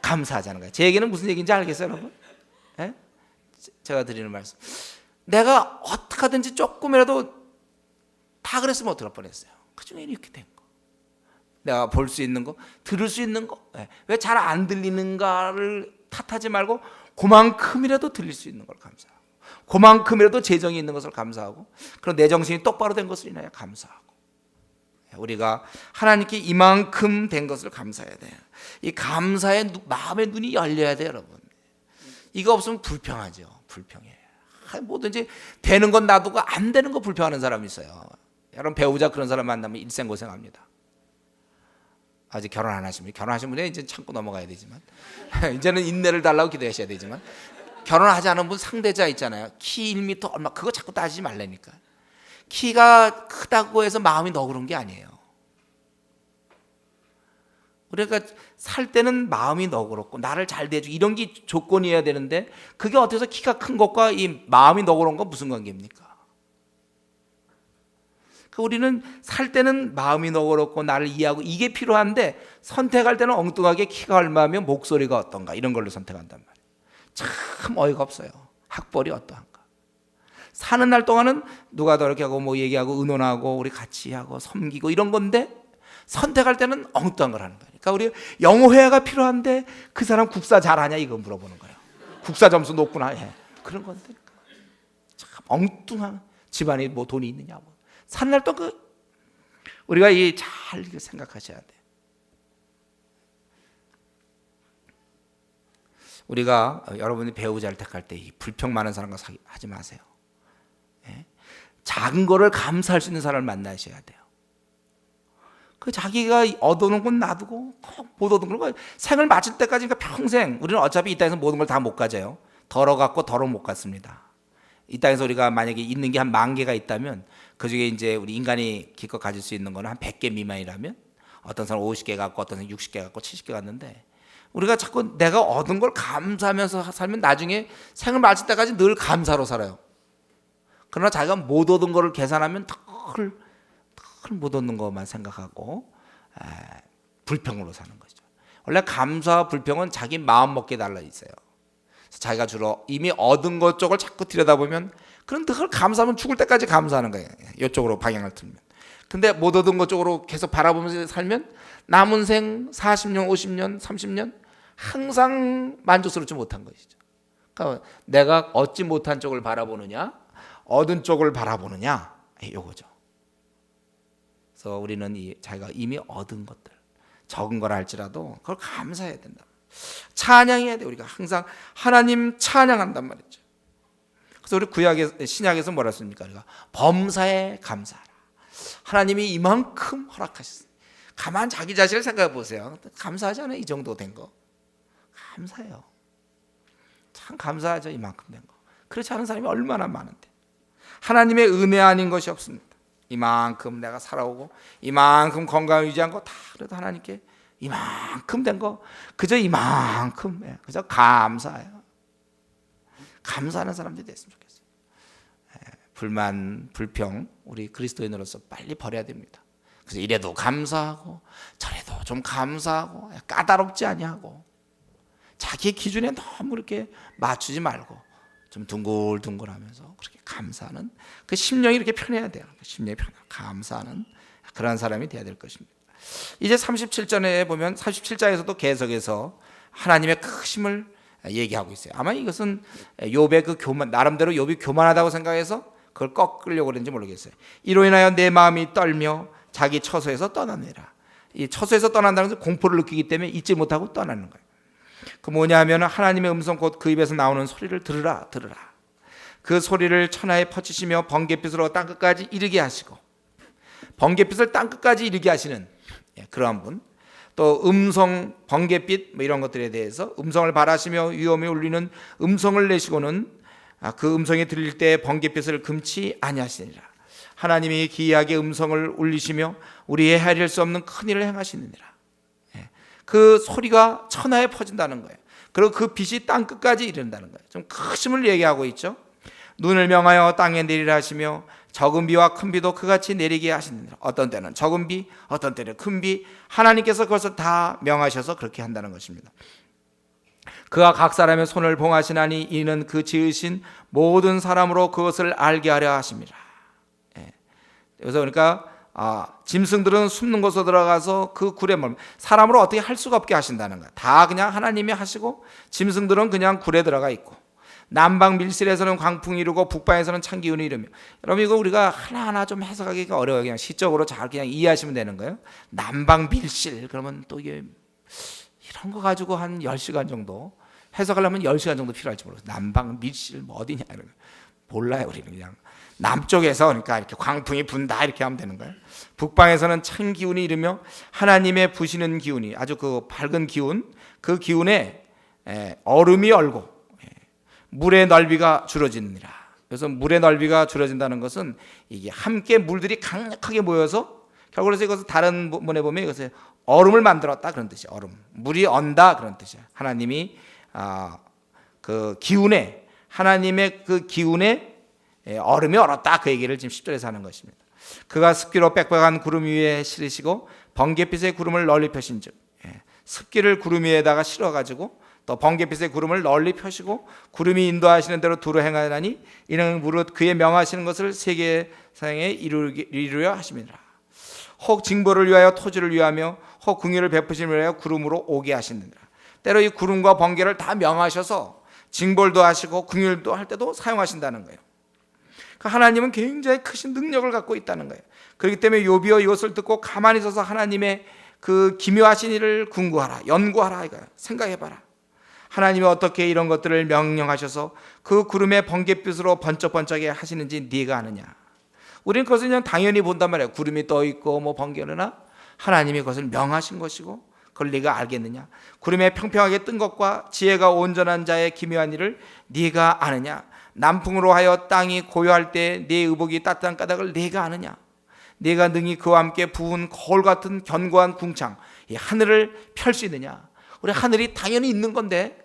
감사하자는 거예요. 제 얘기는 무슨 얘기인지 알겠어요, 여러분? 예? 제가 드리는 말씀. 내가 어떻게 하든지 조금이라도 다 그랬으면 어떡할 뻔했어요. 그중에 이렇게 된 거. 내가 볼 수 있는 거, 들을 수 있는 거. 왜 잘 안 들리는가를 탓하지 말고 그만큼이라도 들릴 수 있는 걸 감사하고 그만큼이라도 재정이 있는 것을 감사하고 그런 내 정신이 똑바로 된 것을 인하여 감사하고 우리가 하나님께 이만큼 된 것을 감사해야 돼요. 이 감사의 마음의 눈이 열려야 돼요, 여러분. 이거 없으면 불평하죠. 불평해. 뭐든지 되는 건 놔두고 안 되는 거 불평하는 사람이 있어요. 여러분 배우자 그런 사람 만나면 일생 고생합니다. 아직 결혼 안 하시면 결혼하신 분은 이제 참고 넘어가야 되지만 이제는 인내를 달라고 기도하셔야 되지만 결혼하지 않은 분 상대자 있잖아요. 키 1m 얼마 그거 자꾸 따지지 말라니까. 키가 크다고 해서 마음이 너그러운 게 아니에요. 우리가 살 때는 마음이 너그럽고 나를 잘 대해주고 이런 게 조건이어야 되는데 그게 어때서 키가 큰 것과 이 마음이 너그러운 건 무슨 관계입니까? 우리는 살 때는 마음이 너그럽고 나를 이해하고 이게 필요한데 선택할 때는 엉뚱하게 키가 얼마면 목소리가 어떤가 이런 걸로 선택한단 말이에요. 참 어이가 없어요. 학벌이 어떠한가. 사는 날 동안은 누가 더 이렇게 하고 뭐 얘기하고 의논하고 우리 같이 하고 섬기고 이런 건데 선택할 때는 엉뚱한 걸 하는 거예요. 그러니까 우리 영어 회화가 필요한데 그 사람 국사 잘하냐 이거 물어보는 거예요. 국사 점수 높구나. 예. 그런 건데 참 엉뚱한 집안에 뭐 돈이 있느냐. 뭐. 사는 날 또 우리가 잘 생각하셔야 돼. 우리가 여러분이 배우자를 택할 때 이 불평 많은 사람과 하지 마세요. 예? 작은 거를 감사할 수 있는 사람을 만나셔야 돼요. 그 자기가 얻어놓은 건 놔두고 못 얻은 걸 생을 마칠 때까지 평생 우리는 어차피 이 땅에서 모든 걸 다 못 가져요. 덜어갖고 덜어 못 갔습니다. 이 땅에서 우리가 만약에 있는 게 한 10,000개가 있다면 그 중에 이제 우리 인간이 기껏 가질 수 있는 거는 한 100개 미만이라면 어떤 사람은 50개 갖고 어떤 사람은 60개 갖고 70개 갖는데 우리가 자꾸 내가 얻은 걸 감사하면서 살면 나중에 생을 마칠 때까지 늘 감사로 살아요. 그러나 자기가 못 얻은 거를 계산하면 덜 못 얻는 것만 생각하고 불평으로 사는 거죠. 원래 감사와 불평은 자기 마음 먹기에 달라 있어요. 자기가 주로 이미 얻은 것 쪽을 자꾸 들여다보면 그런 그걸 감사하면 죽을 때까지 감사하는 거예요. 이쪽으로 방향을 틀면. 근데 못 얻은 것 쪽으로 계속 바라보면서 살면 남은 생 40년, 50년, 30년 항상 만족스럽지 못한 것이죠. 그러니까 내가 얻지 못한 쪽을 바라보느냐, 얻은 쪽을 바라보느냐, 이거죠. 그래서 우리는 자기가 이미 얻은 것들, 적은 거라 할지라도 그걸 감사해야 된다. 찬양해야 돼. 우리가 항상 하나님 찬양한단 말이죠. 그래서 우리 신약에서 뭐라 했습니까? 우리가 범사에 감사하라. 하나님이 이만큼 허락하셨어요. 가만 자기 자신을 생각해 보세요. 감사하잖아요. 이 정도 된 거. 감사해요. 참 감사하죠. 이만큼 된 거. 그렇지 않은 사람이 얼마나 많은데. 하나님의 은혜 아닌 것이 없습니다. 이만큼 내가 살아오고 이만큼 건강 유지한 거 다 그래도 하나님께 이만큼 된 거 그저 이만큼 그저 감사해요. 감사하는 사람들이 됐으면 좋겠어요. 불만, 불평 우리 그리스도인으로서 빨리 버려야 됩니다. 그래서 이래도 감사하고 저래도 좀 감사하고 까다롭지 아니하고 자기의 기준에 너무 이렇게 맞추지 말고 좀 둥글둥글하면서 그렇게 감사하는 그 심령이 이렇게 편해야 돼요. 심령이 감사하는 그런 사람이 돼야 될 것입니다. 이제 37절에 보면 37장에서도 계속해서 하나님의 크심을 얘기하고 있어요. 아마 이것은 욥의 그 교만, 나름대로 욥이 교만하다고 생각해서 그걸 꺾으려고 그랬는지 모르겠어요. 이로 인하여 내 마음이 떨며 자기 처소에서 떠나느니라. 이 처소에서 떠난다는 것은 공포를 느끼기 때문에 잊지 못하고 떠나는 거예요. 그 뭐냐면 하나님의 음성 곧 그 입에서 나오는 소리를 들으라. 그 소리를 천하에 퍼치시며 번갯빛으로 땅끝까지 이르게 하시고 번갯빛을 땅끝까지 이르게 하시는 그러한 분. 또 음성, 번갯빛 뭐 이런 것들에 대해서 음성을 발하시며 위엄에 울리는 음성을 내시고는 그 음성이 들릴 때 번갯빛을 금치 아니하시니라. 하나님이 기이하게 음성을 울리시며 우리의 헤아릴 수 없는 큰 일을 행하시느니라. 그 소리가 천하에 퍼진다는 거예요. 그리고 그 빛이 땅 끝까지 이른다는 거예요. 좀 크심을 얘기하고 있죠. 눈을 명하여 땅에 내리라 하시며 적은 비와 큰 비도 그같이 내리게 하시느니라. 어떤 때는 적은 비, 어떤 때는 큰 비, 하나님께서 그것을 다 명하셔서 그렇게 한다는 것입니다. 그가 각 사람의 손을 봉하시나니 이는 그 지으신 모든 사람으로 그것을 알게 하려 하심이라. 그래서 그러니까 짐승들은 숨는 곳으로 들어가서 그 굴에 머물 사람으로 어떻게 할 수가 없게 하신다는 거야. 다 그냥 하나님이 하시고 짐승들은 그냥 굴에 들어가 있고 남방 밀실에서는 광풍이 이르고 북방에서는 찬 기운이 이르며. 여러분 이거 우리가 하나하나 좀 해석하기가 어려워요. 그냥 시적으로 잘 그냥 이해하시면 되는 거예요. 남방 밀실 그러면 또 이게 이런 거 가지고 한 10시간 정도 해석하려면 10시간 정도 필요할지 모르겠어요. 남방 밀실 뭐 어디냐 이런 거 몰라요. 우리는 그냥 남쪽에서 그러니까 이렇게 광풍이 분다 이렇게 하면 되는 거예요. 북방에서는 찬 기운이 이르며 하나님의 부시는 기운이 아주 그 밝은 기운 그 기운에 얼음이 얼고 물의 넓이가 줄어지느니라. 그래서 물의 넓이가 줄어진다는 것은 이게 함께 물들이 강력하게 모여서 결국은 이것을 다른 문에 보면 이것을 얼음을 만들었다 그런 뜻이에요. 얼음 물이 언다 그런 뜻이에요. 하나님이 그 기운에 하나님의 그 기운에 얼음이 얼었다 그 얘기를 지금 10절에서 하는 것입니다. 그가 습기로 빽빽한 구름 위에 실으시고 번갯빛의 구름을 널리 펴신즉 습기를 구름 위에다가 실어가지고 또 번갯빛의 구름을 널리 펴시고 구름이 인도하시는 대로 두루 행하나니 이는 무릇 그의 명하시는 것을 세계상에 이루려 하심이라. 혹 징벌을 위하여 토지를 위하며 혹 궁유를 베푸심을 위하여 구름으로 오게 하시느니라. 때로 이 구름과 번개를 다 명하셔서 징벌도 하시고 긍휼도 할 때도 사용하신다는 거예요. 하나님은 굉장히 크신 능력을 갖고 있다는 거예요. 그렇기 때문에 욥이여 이것을 듣고 가만히 서서 하나님의 그 기묘하신 일을 궁구하라, 연구하라, 이거야. 생각해봐라. 하나님이 어떻게 이런 것들을 명령하셔서 그 구름의 번갯빛으로 번쩍번쩍하게 하시는지 네가 아느냐. 우리는 그것을 그냥 당연히 본단 말이에요. 구름이 떠 있고 뭐 번개르나 하나님이 그것을 명하신 것이고 그걸 네가 알겠느냐. 구름에 평평하게 뜬 것과 지혜가 온전한 자의 기묘한 일을 네가 아느냐. 남풍으로 하여 땅이 고요할 때 네 의복이 따뜻한 까닭을 네가 아느냐. 네가 능히 그와 함께 부은 거울 같은 견고한 궁창, 이 하늘을 펼 수 있느냐. 우리 하늘이 당연히 있는 건데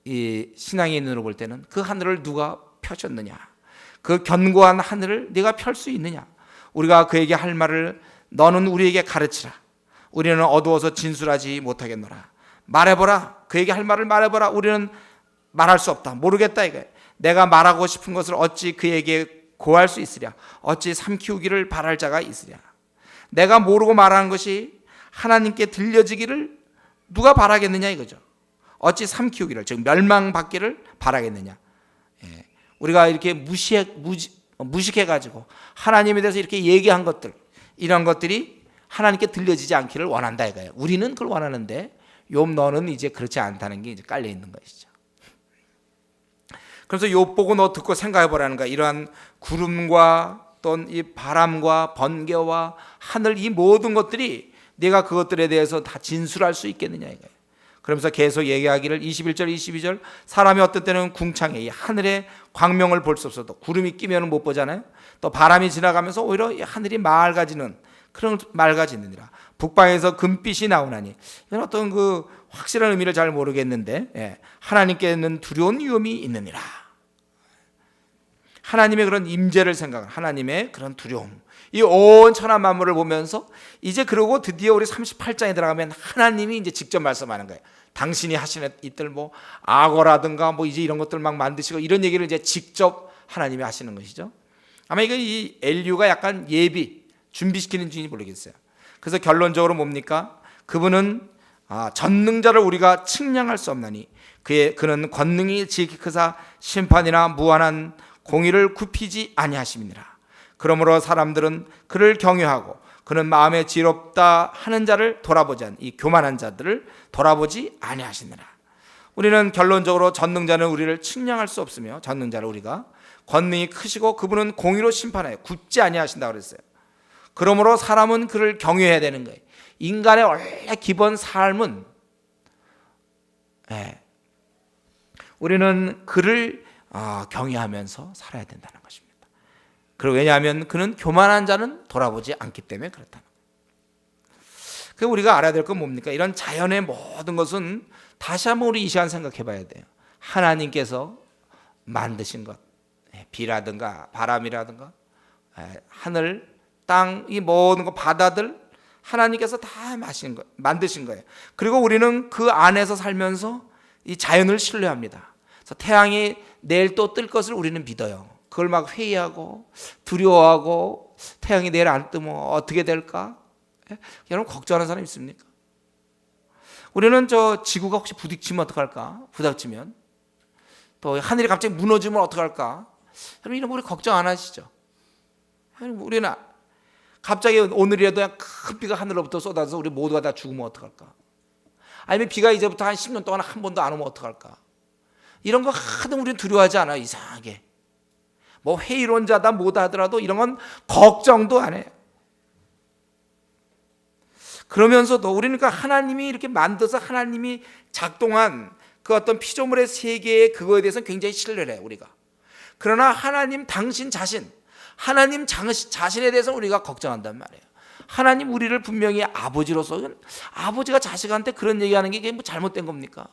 이 신앙의 눈으로 볼 때는 그 하늘을 누가 펴셨느냐. 그 견고한 하늘을 네가 펼 수 있느냐. 우리가 그에게 할 말을 너는 우리에게 가르치라. 우리는 어두워서 진술하지 못하겠노라. 말해보라. 그에게 할 말을 말해보라. 우리는 말할 수 없다. 모르겠다 이거예요. 내가 말하고 싶은 것을 어찌 그에게 고할 수 있으랴. 어찌 삼키우기를 바랄 자가 있으랴. 내가 모르고 말하는 것이 하나님께 들려지기를 누가 바라겠느냐 이거죠. 어찌 삼키우기를, 즉 멸망받기를 바라겠느냐. 우리가 이렇게 무식해가지고 하나님에 대해서 이렇게 얘기한 것들, 이런 것들이 하나님께 들려지지 않기를 원한다 이거예요. 우리는 그걸 원하는데 욥 너는 이제 그렇지 않다는 게 이제 깔려 있는 것이죠. 그래서 욥 보고 너 듣고 생각해 보라는 거야. 이러한 구름과 또는 이 바람과 번개와 하늘, 이 모든 것들이 네가 그것들에 대해서 다 진술할 수 있겠느냐 이거예요. 그러면서 계속 얘기하기를 21절 22절 사람이 어떤 때는 궁창에 이 하늘의 광명을 볼 수 없어도 구름이 끼면 못 보잖아요. 또 바람이 지나가면서 오히려 하늘이 맑아지는 그런 맑아지느니라. 북방에서 금빛이 나오나니, 이건 어떤 그 확실한 의미를 잘 모르겠는데 하나님께는 두려운 위험이 있느니라. 하나님의 그런 임재를 생각하는 하나님의 그런 두려움, 이 온 천하 만물을 보면서 이제 그러고 드디어 우리 38장에 들어가면 하나님이 이제 직접 말씀하는 거예요. 당신이 하시는 이들 뭐 악어라든가 뭐 이제 이런 것들 막 만드시고 이런 얘기를 이제 직접 하나님이 하시는 것이죠. 아마 이거 이 엘리야가 약간 예비 준비시키는 중인지 모르겠어요. 그래서 결론적으로 뭡니까? 그분은 전능자를 우리가 측량할 수 없나니 그는 권능이 지극히 크사 심판이나 무한한 공의를 굽히지 아니하심이니라. 그러므로 사람들은 그를 경외하고 그는 마음에 지롭다 하는 자를 돌아보지 않, 이 교만한 자들을 돌아보지 아니하시느라. 우리는 결론적으로 전능자는 우리를 측량할 수 없으며 전능자를 우리가 권능이 크시고 그분은 공의로 심판하여 굽지 아니하신다고 그랬어요. 그러므로 사람은 그를 경외해야 되는 거예요. 인간의 원래 기본 삶은 우리는 그를 경외하면서 살아야 된다는 것입니다. 그리고 왜냐하면 그는 교만한 자는 돌아보지 않기 때문에 그렇다는 거예요. 그래서 우리가 알아야 될 건 뭡니까? 이런 자연의 모든 것은 다시 한번 우리 이 시간 생각해 봐야 돼요. 하나님께서 만드신 것, 비라든가 바람이라든가 하늘, 땅, 이 모든 것, 바다들 하나님께서 다 만드신 거예요. 그리고 우리는 그 안에서 살면서 이 자연을 신뢰합니다. 그래서 태양이 내일 또 뜰 것을 우리는 믿어요. 그걸 막 회의하고 두려워하고 태양이 내일 안 뜨면 어떻게 될까? 여러분 걱정하는 사람 있습니까? 우리는 저 지구가 혹시 부딪히면 어떡할까? 부딪히면 또 하늘이 갑자기 무너지면 어떡할까? 여러분 이런 거 우리 걱정 안 하시죠? 우리는 갑자기 오늘이라도 큰 비가 하늘로부터 쏟아져서 우리 모두가 다 죽으면 어떡할까? 아니면 비가 이제부터 한 10년 동안 한 번도 안 오면 어떡할까? 이런 거 하도 우리는 두려워하지 않아요. 이상하게 뭐 회의론자다 뭐다 하더라도 이런 건 걱정도 안 해요. 그러면서도 우리는 하나님이 이렇게 만들어서 하나님이 작동한 그 어떤 피조물의 세계의 그거에 대해서 굉장히 신뢰를 해요. 우리가. 그러나 하나님 당신 자신, 하나님 자신에 대해서 우리가 걱정한단 말이에요. 하나님 우리를 분명히 아버지로서, 아버지가 자식한테 그런 얘기하는 게 뭐 잘못된 겁니까?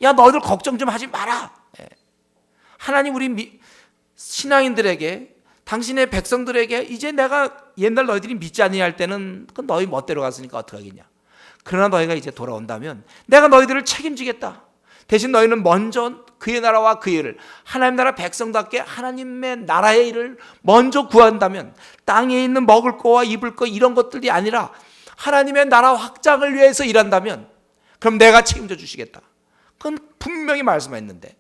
야 너희들 걱정 좀 하지 마라. 하나님 우리 신앙인들에게, 당신의 백성들에게 이제 내가 옛날 너희들이 믿지 아니할 때는 그 너희 멋대로 갔으니까 어떡하겠냐. 그러나 너희가 이제 돌아온다면 내가 너희들을 책임지겠다. 대신 너희는 먼저 그의 나라와 그의 일을, 하나님 나라 백성답게 하나님의 나라의 일을 먼저 구한다면, 땅에 있는 먹을 거와 입을 거 이런 것들이 아니라 하나님의 나라 확장을 위해서 일한다면 그럼 내가 책임져 주시겠다. 그건 분명히 말씀했는데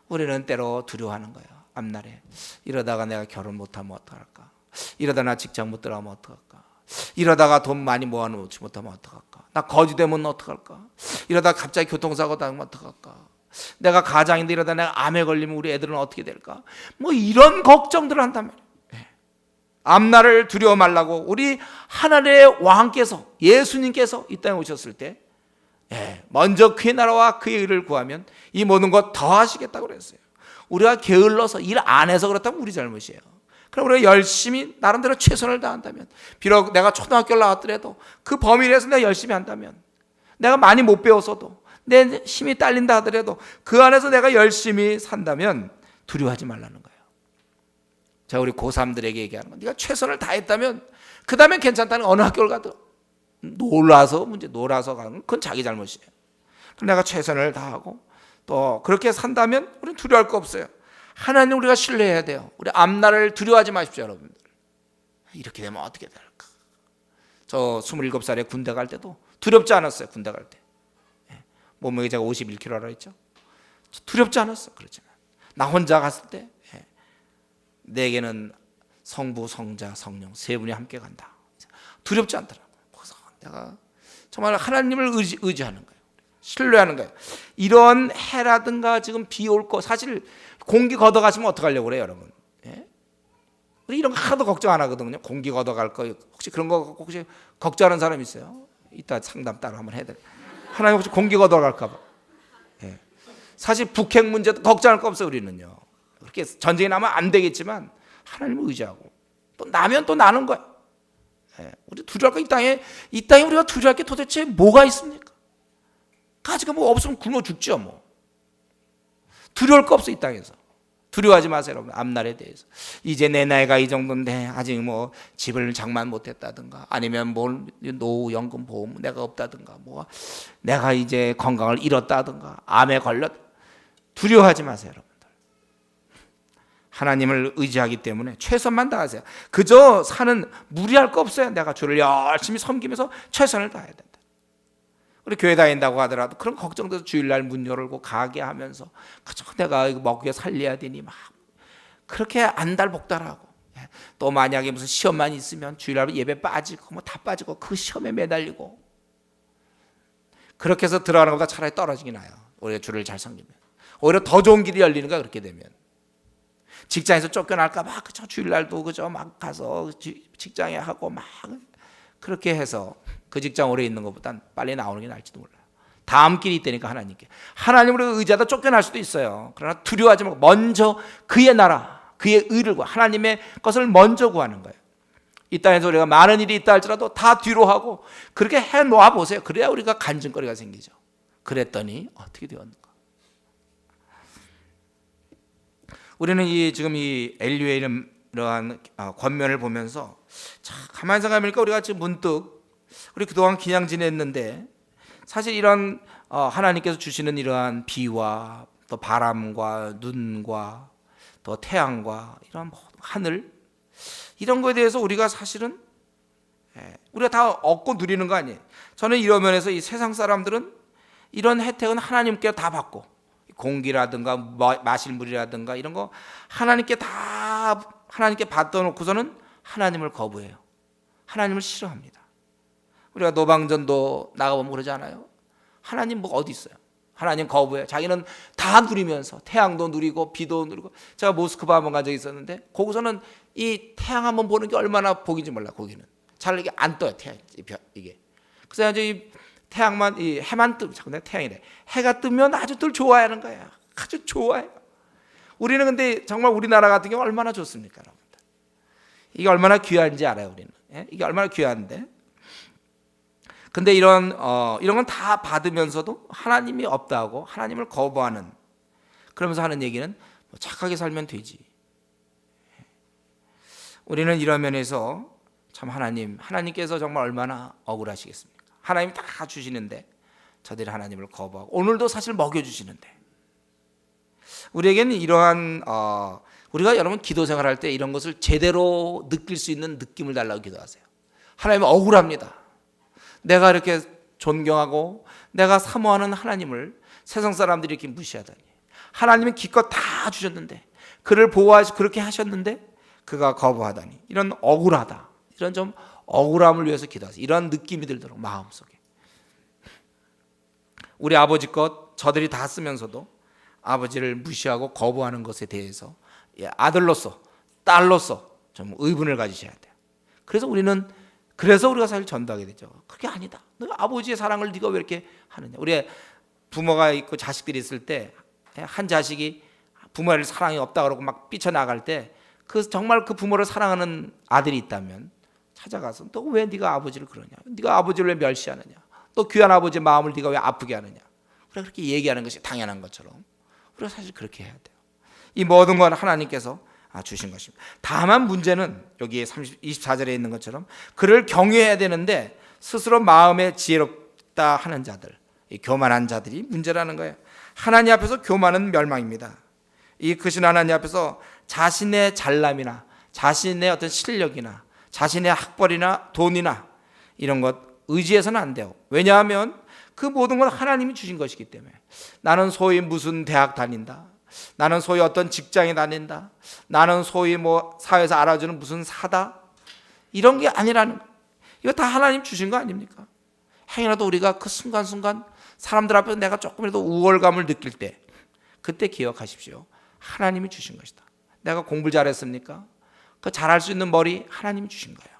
우리는 때로 두려워하는 거예요. 앞날에 이러다가 내가 결혼 못하면 어떡할까? 이러다 나 직장 못 들어가면 어떡할까? 이러다가 돈 많이 모아놓지 못하면 어떡할까? 나 거지되면 어떡할까? 이러다 갑자기 교통사고 당하면 어떡할까? 내가 가장인데 이러다 내가 암에 걸리면 우리 애들은 어떻게 될까? 뭐 이런 걱정들을 한단 말이에요. 앞날을 두려워 말라고 우리 하늘의 왕께서, 예수님께서 이 땅에 오셨을 때 먼저 그의 나라와 그의 의를 구하면 이 모든 것 더하시겠다고 그랬어요. 우리가 게을러서 일 안 해서 그렇다면 우리 잘못이에요. 그럼 우리가 열심히 나름대로 최선을 다한다면, 비록 내가 초등학교를 나왔더라도 그 범위 내에서 내가 열심히 한다면, 내가 많이 못 배웠어도 내 힘이 딸린다 하더라도 그 안에서 내가 열심히 산다면 두려워하지 말라는 거예요. 자, 우리 고3들에게 얘기하는 건, 네가 최선을 다했다면 그 다음엔 괜찮다는, 어느 학교를 가도 놀아서 가는 건 그건 자기 잘못이에요. 내가 최선을 다하고 또 그렇게 산다면 우리는 두려워할 거 없어요. 하나님 우리가 신뢰해야 돼요. 우리 앞날을 두려워하지 마십시오, 여러분들. 이렇게 되면 어떻게 될까? 저 27살에 군대 갈 때도 두렵지 않았어요. 군대 갈 때 몸무게 제가 51kg라 했죠. 두렵지 않았어. 그렇지만 나 혼자 갔을 때 내게는 성부, 성자, 성령 세 분이 함께 간다. 두렵지 않더라고. 그래서 내가 정말 하나님을 의지하는 거예요. 신뢰하는 거예요. 이런 해라든가 지금 비 올 거, 사실 공기 걷어가시면 어떡하려고 그래요, 여러분? 우리 이런 거 하나도 걱정 안 하거든요. 공기 걷어갈 거, 혹시 그런 거 혹시 걱정하는 사람 있어요? 이따 상담 따로 한번 해야 돼. 하나님 혹시 공기 걷어갈까 봐. 사실 북핵 문제도 걱정할 거 없어요, 우리는요. 그렇게 전쟁이 나면 안 되겠지만 하나님을 의지하고 또 나면 또 나는 거야. 우리 두려워할 거, 이 땅에 우리가 두려워할 게 도대체 뭐가 있습니까? 가지가 뭐 없으면 굶어 죽죠, 뭐. 두려울 거 없어, 이 땅에서. 두려워하지 마세요, 여러분. 앞날에 대해서. 이제 내 나이가 이 정도인데 아직 뭐 집을 장만 못했다든가, 아니면 뭘 노후연금 보험 내가 없다든가, 뭐 내가 이제 건강을 잃었다든가, 암에 걸렸. 두려워하지 마세요, 여러분들. 하나님을 의지하기 때문에 최선만 다하세요. 그저 사는 무리할 거 없어요. 내가 주를 열심히 섬기면서 최선을 다해야 된다. 우리 교회 다닌다고 하더라도 그런 걱정돼서 주일날 문 열고 가게 하면서 그저 내가 먹여 살려야 되니 막 그렇게 안달복달하고, 또 만약에 무슨 시험만 있으면 주일날 예배 빠지고 뭐 다 빠지고 그 시험에 매달리고, 그렇게 해서 들어가는 것보다 차라리 떨어지기 나요. 우리가 주를 잘 섬기면 오히려 더 좋은 길이 열리는 거야. 그렇게 되면 직장에서 쫓겨날까 봐 그저 주일날도 그저 막 가서 직장에 하고 막 그렇게 해서 그 직장 오래 있는 것보단 빨리 나오는 게 나을지도 몰라요. 다음 길이 있다니까. 하나님으로 의지하다 쫓겨날 수도 있어요. 그러나 두려워하지 말고 먼저 그의 나라, 그의 의를 구하, 하나님의 것을 먼저 구하는 거예요. 이 땅에서 우리가 많은 일이 있다 할지라도 다 뒤로 하고 그렇게 해놓아 보세요. 그래야 우리가 간증거리가 생기죠. 그랬더니 어떻게 되었는가? 우리는 지금 이 엘리야의 이러한 권면을 보면서 가만히 생각해보니까 우리가 지금 문득 우리 그동안 그냥 지냈는데, 사실 이런 하나님께서 주시는 이러한 비와 또 바람과 눈과 또 태양과 이런 하늘, 이런 거에 대해서 우리가 사실은 우리가 다 얻고 누리는 거 아니에요. 저는 이런 면에서 이 세상 사람들은 이런 혜택은 하나님께 다 받고, 공기라든가 마실 물이라든가 이런 거 하나님께 받아 놓고서는 하나님을 거부해요. 하나님을 싫어합니다. 우리가 노방전도 나가보면 그러지 않아요? 하나님 뭐 어디 있어요? 하나님 거부해요. 자기는 다 누리면서 태양도 누리고 비도 누리고. 제가 모스크바 한번 간 적이 있었는데 거기서는 이 태양 한번 보는 게 얼마나 복인지 몰라. 거기는 잘 이게 안 떠요, 태양 이게. 그래서 이제 이 태양만, 이 해만 뜨면, 자꾸 내가 태양이래, 해가 뜨면 아주들 좋아하는 거야. 아주 좋아해요. 우리는 근데 정말 우리나라 같은 경우 얼마나 좋습니까, 여러분들? 이게 얼마나 귀한지 알아요, 우리는. 이게 얼마나 귀한데. 근데 이런 건 다 받으면서도 하나님이 없다고 하나님을 거부하는, 그러면서 하는 얘기는 뭐 착하게 살면 되지. 우리는 이런 면에서 참 하나님께서 정말 얼마나 억울하시겠습니까? 하나님이 다 주시는데 저들이 하나님을 거부하고, 오늘도 사실 먹여주시는데. 우리에게는 이러한 우리가 여러분 기도 생활할 때 이런 것을 제대로 느낄 수 있는 느낌을 달라고 기도하세요. 하나님은 억울합니다. 내가 이렇게 존경하고 내가 사모하는 하나님을 세상 사람들이 이렇게 무시하다니. 하나님은 기껏 다 주셨는데, 그를 보호하시 그렇게 하셨는데 그가 거부하다니. 이런 억울하다, 이런 좀 억울함을 위해서 기도하세요. 이런 느낌이 들도록 마음속에. 우리 아버지 것 저들이 다 쓰면서도 아버지를 무시하고 거부하는 것에 대해서 아들로서 딸로서 좀 의분을 가지셔야 돼요. 그래서 우리가 사실 전도하게 되죠. 그게 아니다. 너가 아버지의 사랑을 네가 왜 이렇게 하느냐. 우리 부모가 있고 자식들이 있을 때 한 자식이 부모를 사랑이 없다 그러고 막 삐쳐나갈 때 정말 그 부모를 사랑하는 아들이 있다면 찾아가서 너 왜 네가 아버지를 그러냐, 네가 아버지를 왜 멸시하느냐, 또 귀한 아버지의 마음을 네가 왜 아프게 하느냐, 우리가 그렇게 얘기하는 것이 당연한 것처럼 우리가 사실 그렇게 해야 돼요. 이 모든 건 하나님께서 주신 것입니다. 다만 문제는 여기에 24절에 있는 것처럼 그를 경외해야 되는데 스스로 마음에 지혜롭다 하는 자들, 이 교만한 자들이 문제라는 거예요. 하나님 앞에서 교만은 멸망입니다. 이 크신 하나님 앞에서 자신의 잘남이나 자신의 어떤 실력이나 자신의 학벌이나 돈이나 이런 것 의지해서는 안 돼요. 왜냐하면 그 모든 건 하나님이 주신 것이기 때문에. 나는 소위 무슨 대학 다닌다, 나는 소위 어떤 직장에 다닌다, 나는 소위 뭐 사회에서 알아주는 무슨 사다, 이런 게 아니라는 거예요. 이거 다 하나님 주신 거 아닙니까? 행여라도 우리가 그 순간순간 사람들 앞에서 내가 조금이라도 우월감을 느낄 때, 그때 기억하십시오. 하나님이 주신 것이다. 내가 공부를 잘했습니까? 그 잘할 수 있는 머리 하나님이 주신 거예요.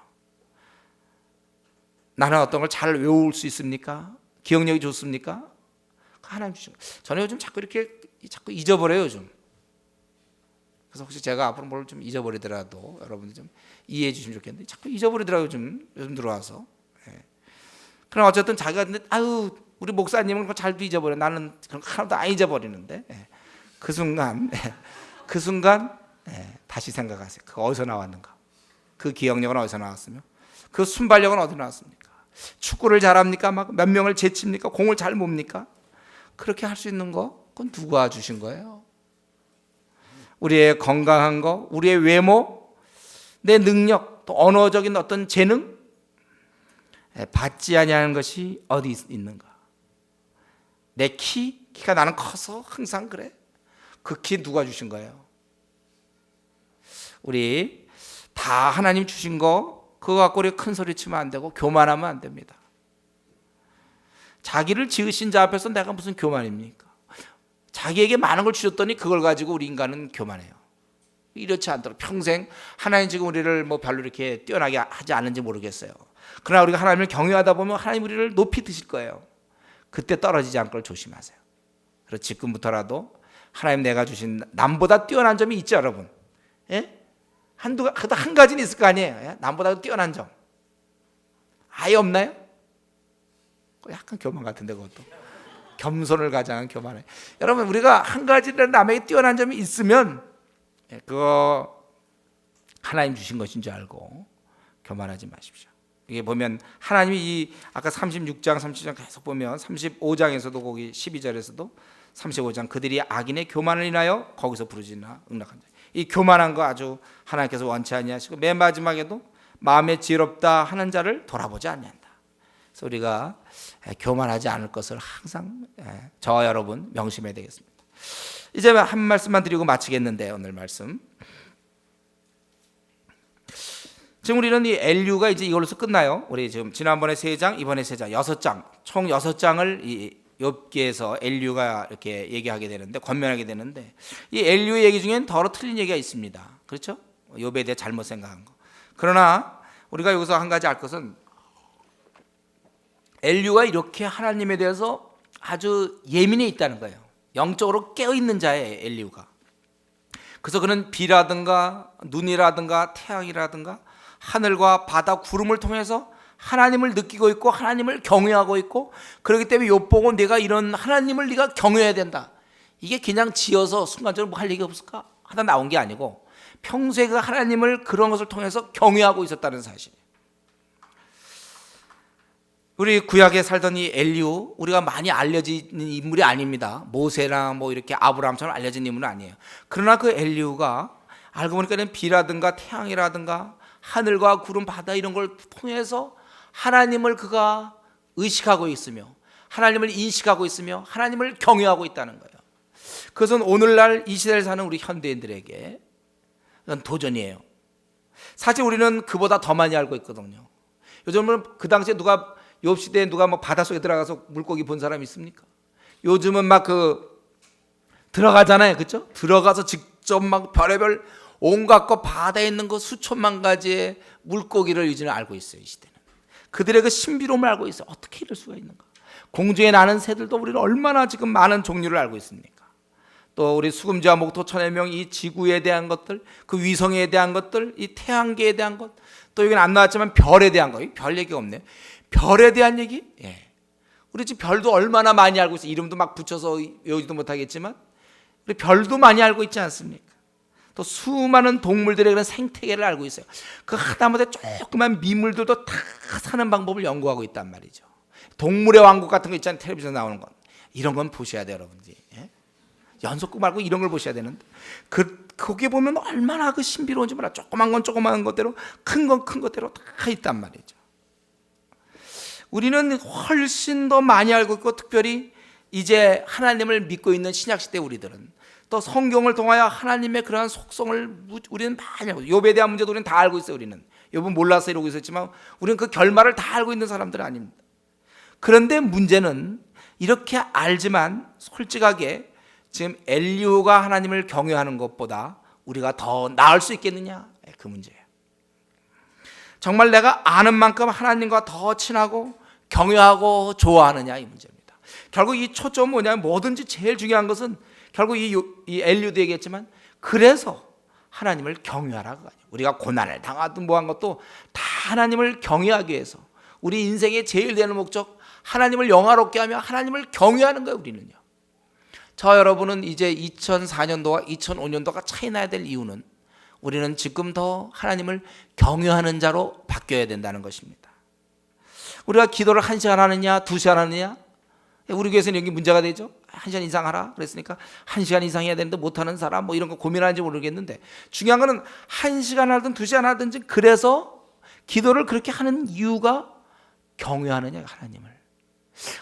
나는 어떤 걸 잘 외울 수 있습니까? 기억력이 좋습니까? 하나님 주신 거예요. 저는 요즘 자꾸 잊어버려요, 요즘. 그래서 혹시 제가 앞으로 뭘 좀 잊어버리더라도 여러분들 좀 이해해 주시면 좋겠는데, 자꾸 잊어버리더라고요, 요즘 들어와서. 그럼 어쨌든 자기가 우리 목사님은 그거 잘도 잊어버려, 나는 그런 거 하나도 안 잊어버리는데, 그 순간 다시 생각하세요. 그거 어디서 나왔는가? 그 기억력은 어디서 나왔으며 그 순발력은 어디서 나왔습니까? 축구를 잘합니까? 막 몇 명을 제칩니까? 공을 잘 몹니까? 그렇게 할 수 있는 거, 그건 누가 주신 거예요? 우리의 건강한 거, 우리의 외모, 내 능력, 또 언어적인 어떤 재능, 받지 아니하는 것이 어디 있는가? 내 키가 나는 커서 항상 그래. 그 키 누가 주신 거예요? 우리 다 하나님 주신 거, 그거 갖고 우리 큰 소리 치면 안 되고 교만하면 안 됩니다. 자기를 지으신 자 앞에서 내가 무슨 교만입니까? 자기에게 많은 걸 주셨더니 그걸 가지고 우리 인간은 교만해요. 이렇지 않도록 평생, 하나님 지금 우리를 뭐 별로 이렇게 뛰어나게 하지 않은지 모르겠어요. 그러나 우리가 하나님을 경외하다 보면 하나님 우리를 높이 드실 거예요. 그때 떨어지지 않을 걸 조심하세요. 그래서 지금부터라도 하나님 내가 주신 남보다 뛰어난 점이 있죠, 여러분. 한 가지는 있을 거 아니에요. 남보다 뛰어난 점 아예 없나요? 약간 교만 같은데, 그것도 겸손을 가장한 교만해. 여러분, 우리가 한 가지라도 남에게 뛰어난 점이 있으면 그거 하나님 주신 것인 줄 알고 교만하지 마십시오. 이게 보면 하나님이 아까 36장 37장 계속 보면 35장에서도 거기 12절에서도 35장 그들이 악인의 교만을 인하여 거기서 부르짖나 응락한 자. 이 교만한 거 아주 하나님께서 원치 아니하시고 맨 마지막에도 마음에 지혜롭다 하는 자를 돌아보지 않는다. 그래서 우리가 교만하지 않을 것을 항상 저와 여러분 명심해야 되겠습니다. 이제 한 말씀만 드리고 마치겠는데, 오늘 말씀 지금 우리는 이 LU가 이제 이걸로서 끝나요. 우리 지금 지난번에 3장, 이번에 3장, 6장, 총 6장을 이 욥기에서 LU가 이렇게 얘기하게 되는데, 권면하게 되는데, 이 LU의 얘기 중엔 더러 틀린 얘기가 있습니다. 그렇죠? 욥에 대해 잘못 생각한 거. 그러나 우리가 여기서 한 가지 알 것은 LU가 이렇게 하나님에 대해서 아주 예민해 있다는 거예요. 영적으로 깨어있는 자의 엘리후가. 그래서 그는 비라든가 눈이라든가 태양이라든가 하늘과 바다 구름을 통해서 하나님을 느끼고 있고 하나님을 경외하고 있고, 그렇기 때문에 욥 보고 내가 이런 하나님을 네가 경외해야 된다, 이게 그냥 지어서 순간적으로 뭐 할 얘기 없을까 하다 나온 게 아니고 평소에 그 하나님을 그런 것을 통해서 경외하고 있었다는 사실. 우리 구약에 살던 이 엘리후, 우리가 많이 알려지는 인물이 아닙니다. 모세나 뭐 이렇게 아브라함처럼 알려진 인물은 아니에요. 그러나 그 엘리후가 알고 보니까는 비라든가 태양이라든가 하늘과 구름 바다 이런 걸 통해서 하나님을 그가 의식하고 있으며 하나님을 인식하고 있으며 하나님을 경외하고 있다는 거예요. 그것은 오늘날 이 시대를 사는 우리 현대인들에게 도전이에요. 사실 우리는 그보다 더 많이 알고 있거든요. 요즘은 그 당시에 누가 욥 시대에 누가 뭐 바닷속에 들어가서 물고기 본 사람 있습니까? 요즘은 막 들어가잖아요, 그렇죠? 들어가서 직접 막 별의별 온갖 것 바다에 있는 거 수천만 가지의 물고기를 이제는 알고 있어요. 이 시대는 그들의 그 신비로움을 알고 있어요. 어떻게 이럴 수가 있는가? 공중에 나는 새들도 우리는 얼마나 지금 많은 종류를 알고 있습니까? 또 우리 수금지와 목토 천해명 이 지구에 대한 것들, 그 위성에 대한 것들, 이 태양계에 대한 것, 또 여기는 안 나왔지만 별에 대한 거, 별 얘기가 없네요. 별에 대한 얘기? 예. 우리 지금 별도 얼마나 많이 알고 있어요. 이름도 막 붙여서 외우지도 못하겠지만 우리 별도 많이 알고 있지 않습니까? 또 수많은 동물들의 그런 생태계를 알고 있어요. 그 하다못해 조그만 미물들도 다 사는 방법을 연구하고 있단 말이죠. 동물의 왕국 같은 거 있잖아요. 텔레비전 나오는 건. 이런 건 보셔야 돼요, 여러분들이. 예? 연속극 말고 이런 걸 보셔야 되는데 거기에 보면 얼마나 그 신비로운지 몰라. 조그만 건 조그만 것대로, 큰 건 큰 것대로 다 있단 말이죠. 우리는 훨씬 더 많이 알고 있고, 특별히 이제 하나님을 믿고 있는 신약시대 우리들은 또 성경을 통하여 하나님의 그러한 속성을 우리는 많이 알고, 욥에 대한 문제도 우리는 다 알고 있어요. 우리는 욥은 몰라서 이러고 있었지만 우리는 그 결말을 다 알고 있는 사람들은 아닙니다. 그런데 문제는 이렇게 알지만 솔직하게 지금 엘리후가 하나님을 경외하는 것보다 우리가 더 나을 수 있겠느냐, 그 문제예요. 정말 내가 아는 만큼 하나님과 더 친하고 경외하고 좋아하느냐, 이 문제입니다. 결국 이 초점은 뭐냐면, 뭐든지 제일 중요한 것은 결국 이 엘리후도 얘기했지만, 그래서 하나님을 경외하라고 하죠. 우리가 고난을 당하든 뭐한 것도 다 하나님을 경외하기 위해서, 우리 인생의 제일 되는 목적, 하나님을 영화롭게 하며 하나님을 경외하는 거예요. 우리는요. 저 여러분은 이제 2004년도와 2005년도가 차이 나야 될 이유는 우리는 지금 더 하나님을 경외하는 자로 바뀌어야 된다는 것입니다. 우리가 기도를 1시간 하느냐 2시간 하느냐, 우리 교회에서는 여기 문제가 되죠. 1시간 이상 하라 그랬으니까 1시간 이상 해야 되는데 못하는 사람 뭐 이런 거 고민하는지 모르겠는데, 중요한 거는 1시간 하든 2시간 하든지, 그래서 기도를 그렇게 하는 이유가 경외하느냐, 하나님을.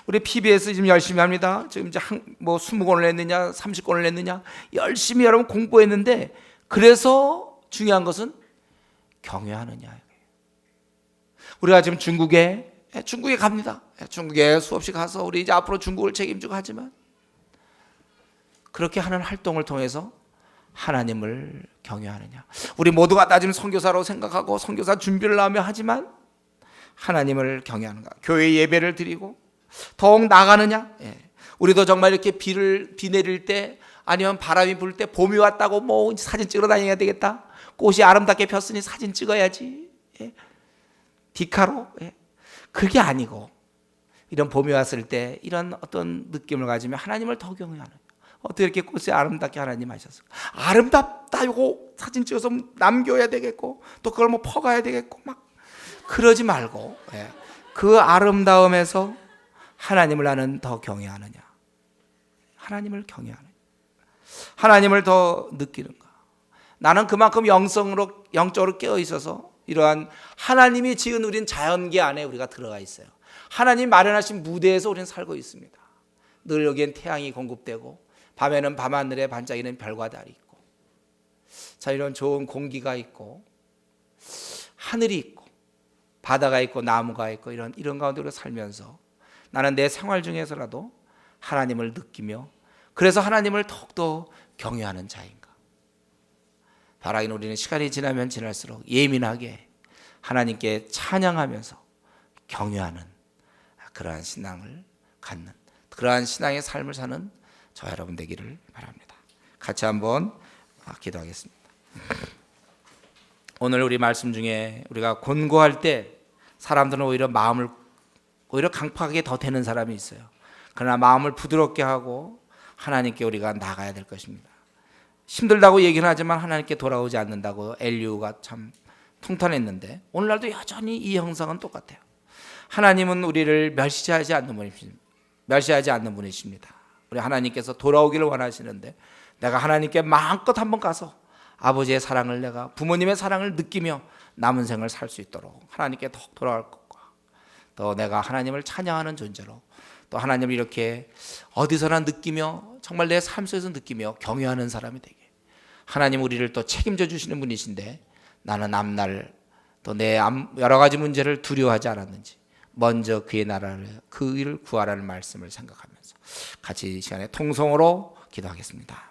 우리 PBS 지금 열심히 합니다. 지금 이제 20권을 냈느냐 30권을 냈느냐 열심히 여러분 공부했는데, 그래서 중요한 것은 경외하느냐. 우리가 지금 중국에 갑니다. 중국에 수없이 가서 우리 이제 앞으로 중국을 책임지고 하지만, 그렇게 하는 활동을 통해서 하나님을 경외하느냐. 우리 모두가 다 지금 선교사로 생각하고 선교사 준비를 하며 하지만 하나님을 경외하는가. 교회 예배를 드리고 더욱 나가느냐. 우리도 정말 이렇게 비 내릴 때, 아니면 바람이 불 때, 봄이 왔다고 뭐 사진 찍으러 다녀야 되겠다, 꽃이 아름답게 폈으니 사진 찍어야지, 디카로. 그게 아니고, 이런 봄이 왔을 때 이런 어떤 느낌을 가지며 하나님을 더 경외하는. 어떻게 이렇게 꽃이 아름답게 하나님 하셨을까? 아름답다, 이거 사진 찍어서 남겨야 되겠고, 또 그걸 뭐 퍼가야 되겠고, 막 그러지 말고, 그 아름다움에서 하나님을 나는 더 경외하느냐, 하나님을 경외하느냐, 하나님을 더 느끼는가. 나는 그만큼 영적으로 깨어 있어서 이러한 하나님이 지은 우린 자연계 안에 우리가 들어가 있어요. 하나님 마련하신 무대에서 우리는 살고 있습니다. 늘 여기엔 태양이 공급되고, 밤에는 밤하늘에 반짝이는 별과 달이 있고, 자, 이런 좋은 공기가 있고, 하늘이 있고, 바다가 있고, 나무가 있고, 이런 가운데 우리가 살면서 나는 내 생활 중에서라도 하나님을 느끼며, 그래서 하나님을 더욱더 경외하는 자인가. 바라기는 우리는 시간이 지나면 지날수록 예민하게 하나님께 찬양하면서 경외하는 그러한 신앙을 갖는, 그러한 신앙의 삶을 사는 저 여러분 되기를 바랍니다. 같이 한번 기도하겠습니다. 오늘 우리 말씀 중에 우리가 곤고할 때 사람들은 오히려 마음을 강팍하게 더 되는 사람이 있어요. 그러나 마음을 부드럽게 하고 하나님께 우리가 나가야 될 것입니다. 힘들다고 얘기는 하지만 하나님께 돌아오지 않는다고 엘리후가 참 통탄했는데, 오늘날도 여전히 이 형상은 똑같아요. 하나님은 우리를 멸시하지 않는 분이십니다. 우리 하나님께서 돌아오기를 원하시는데, 내가 하나님께 마음껏 한번 가서 아버지의 사랑을, 내가 부모님의 사랑을 느끼며 남은 생을 살 수 있도록 하나님께 더 돌아갈 것과, 또 내가 하나님을 찬양하는 존재로 또 하나님을 이렇게 어디서나 느끼며 정말 내 삶 속에서 느끼며 경외하는 사람이 되게 하나님 우리를 또 책임져 주시는 분이신데 나는 앞날 또 내 여러 가지 문제를 두려워하지 않았는지 먼저 그의 나라를 그 일을 구하라는 말씀을 생각하면서 같이 이 시간에 통성으로 기도하겠습니다.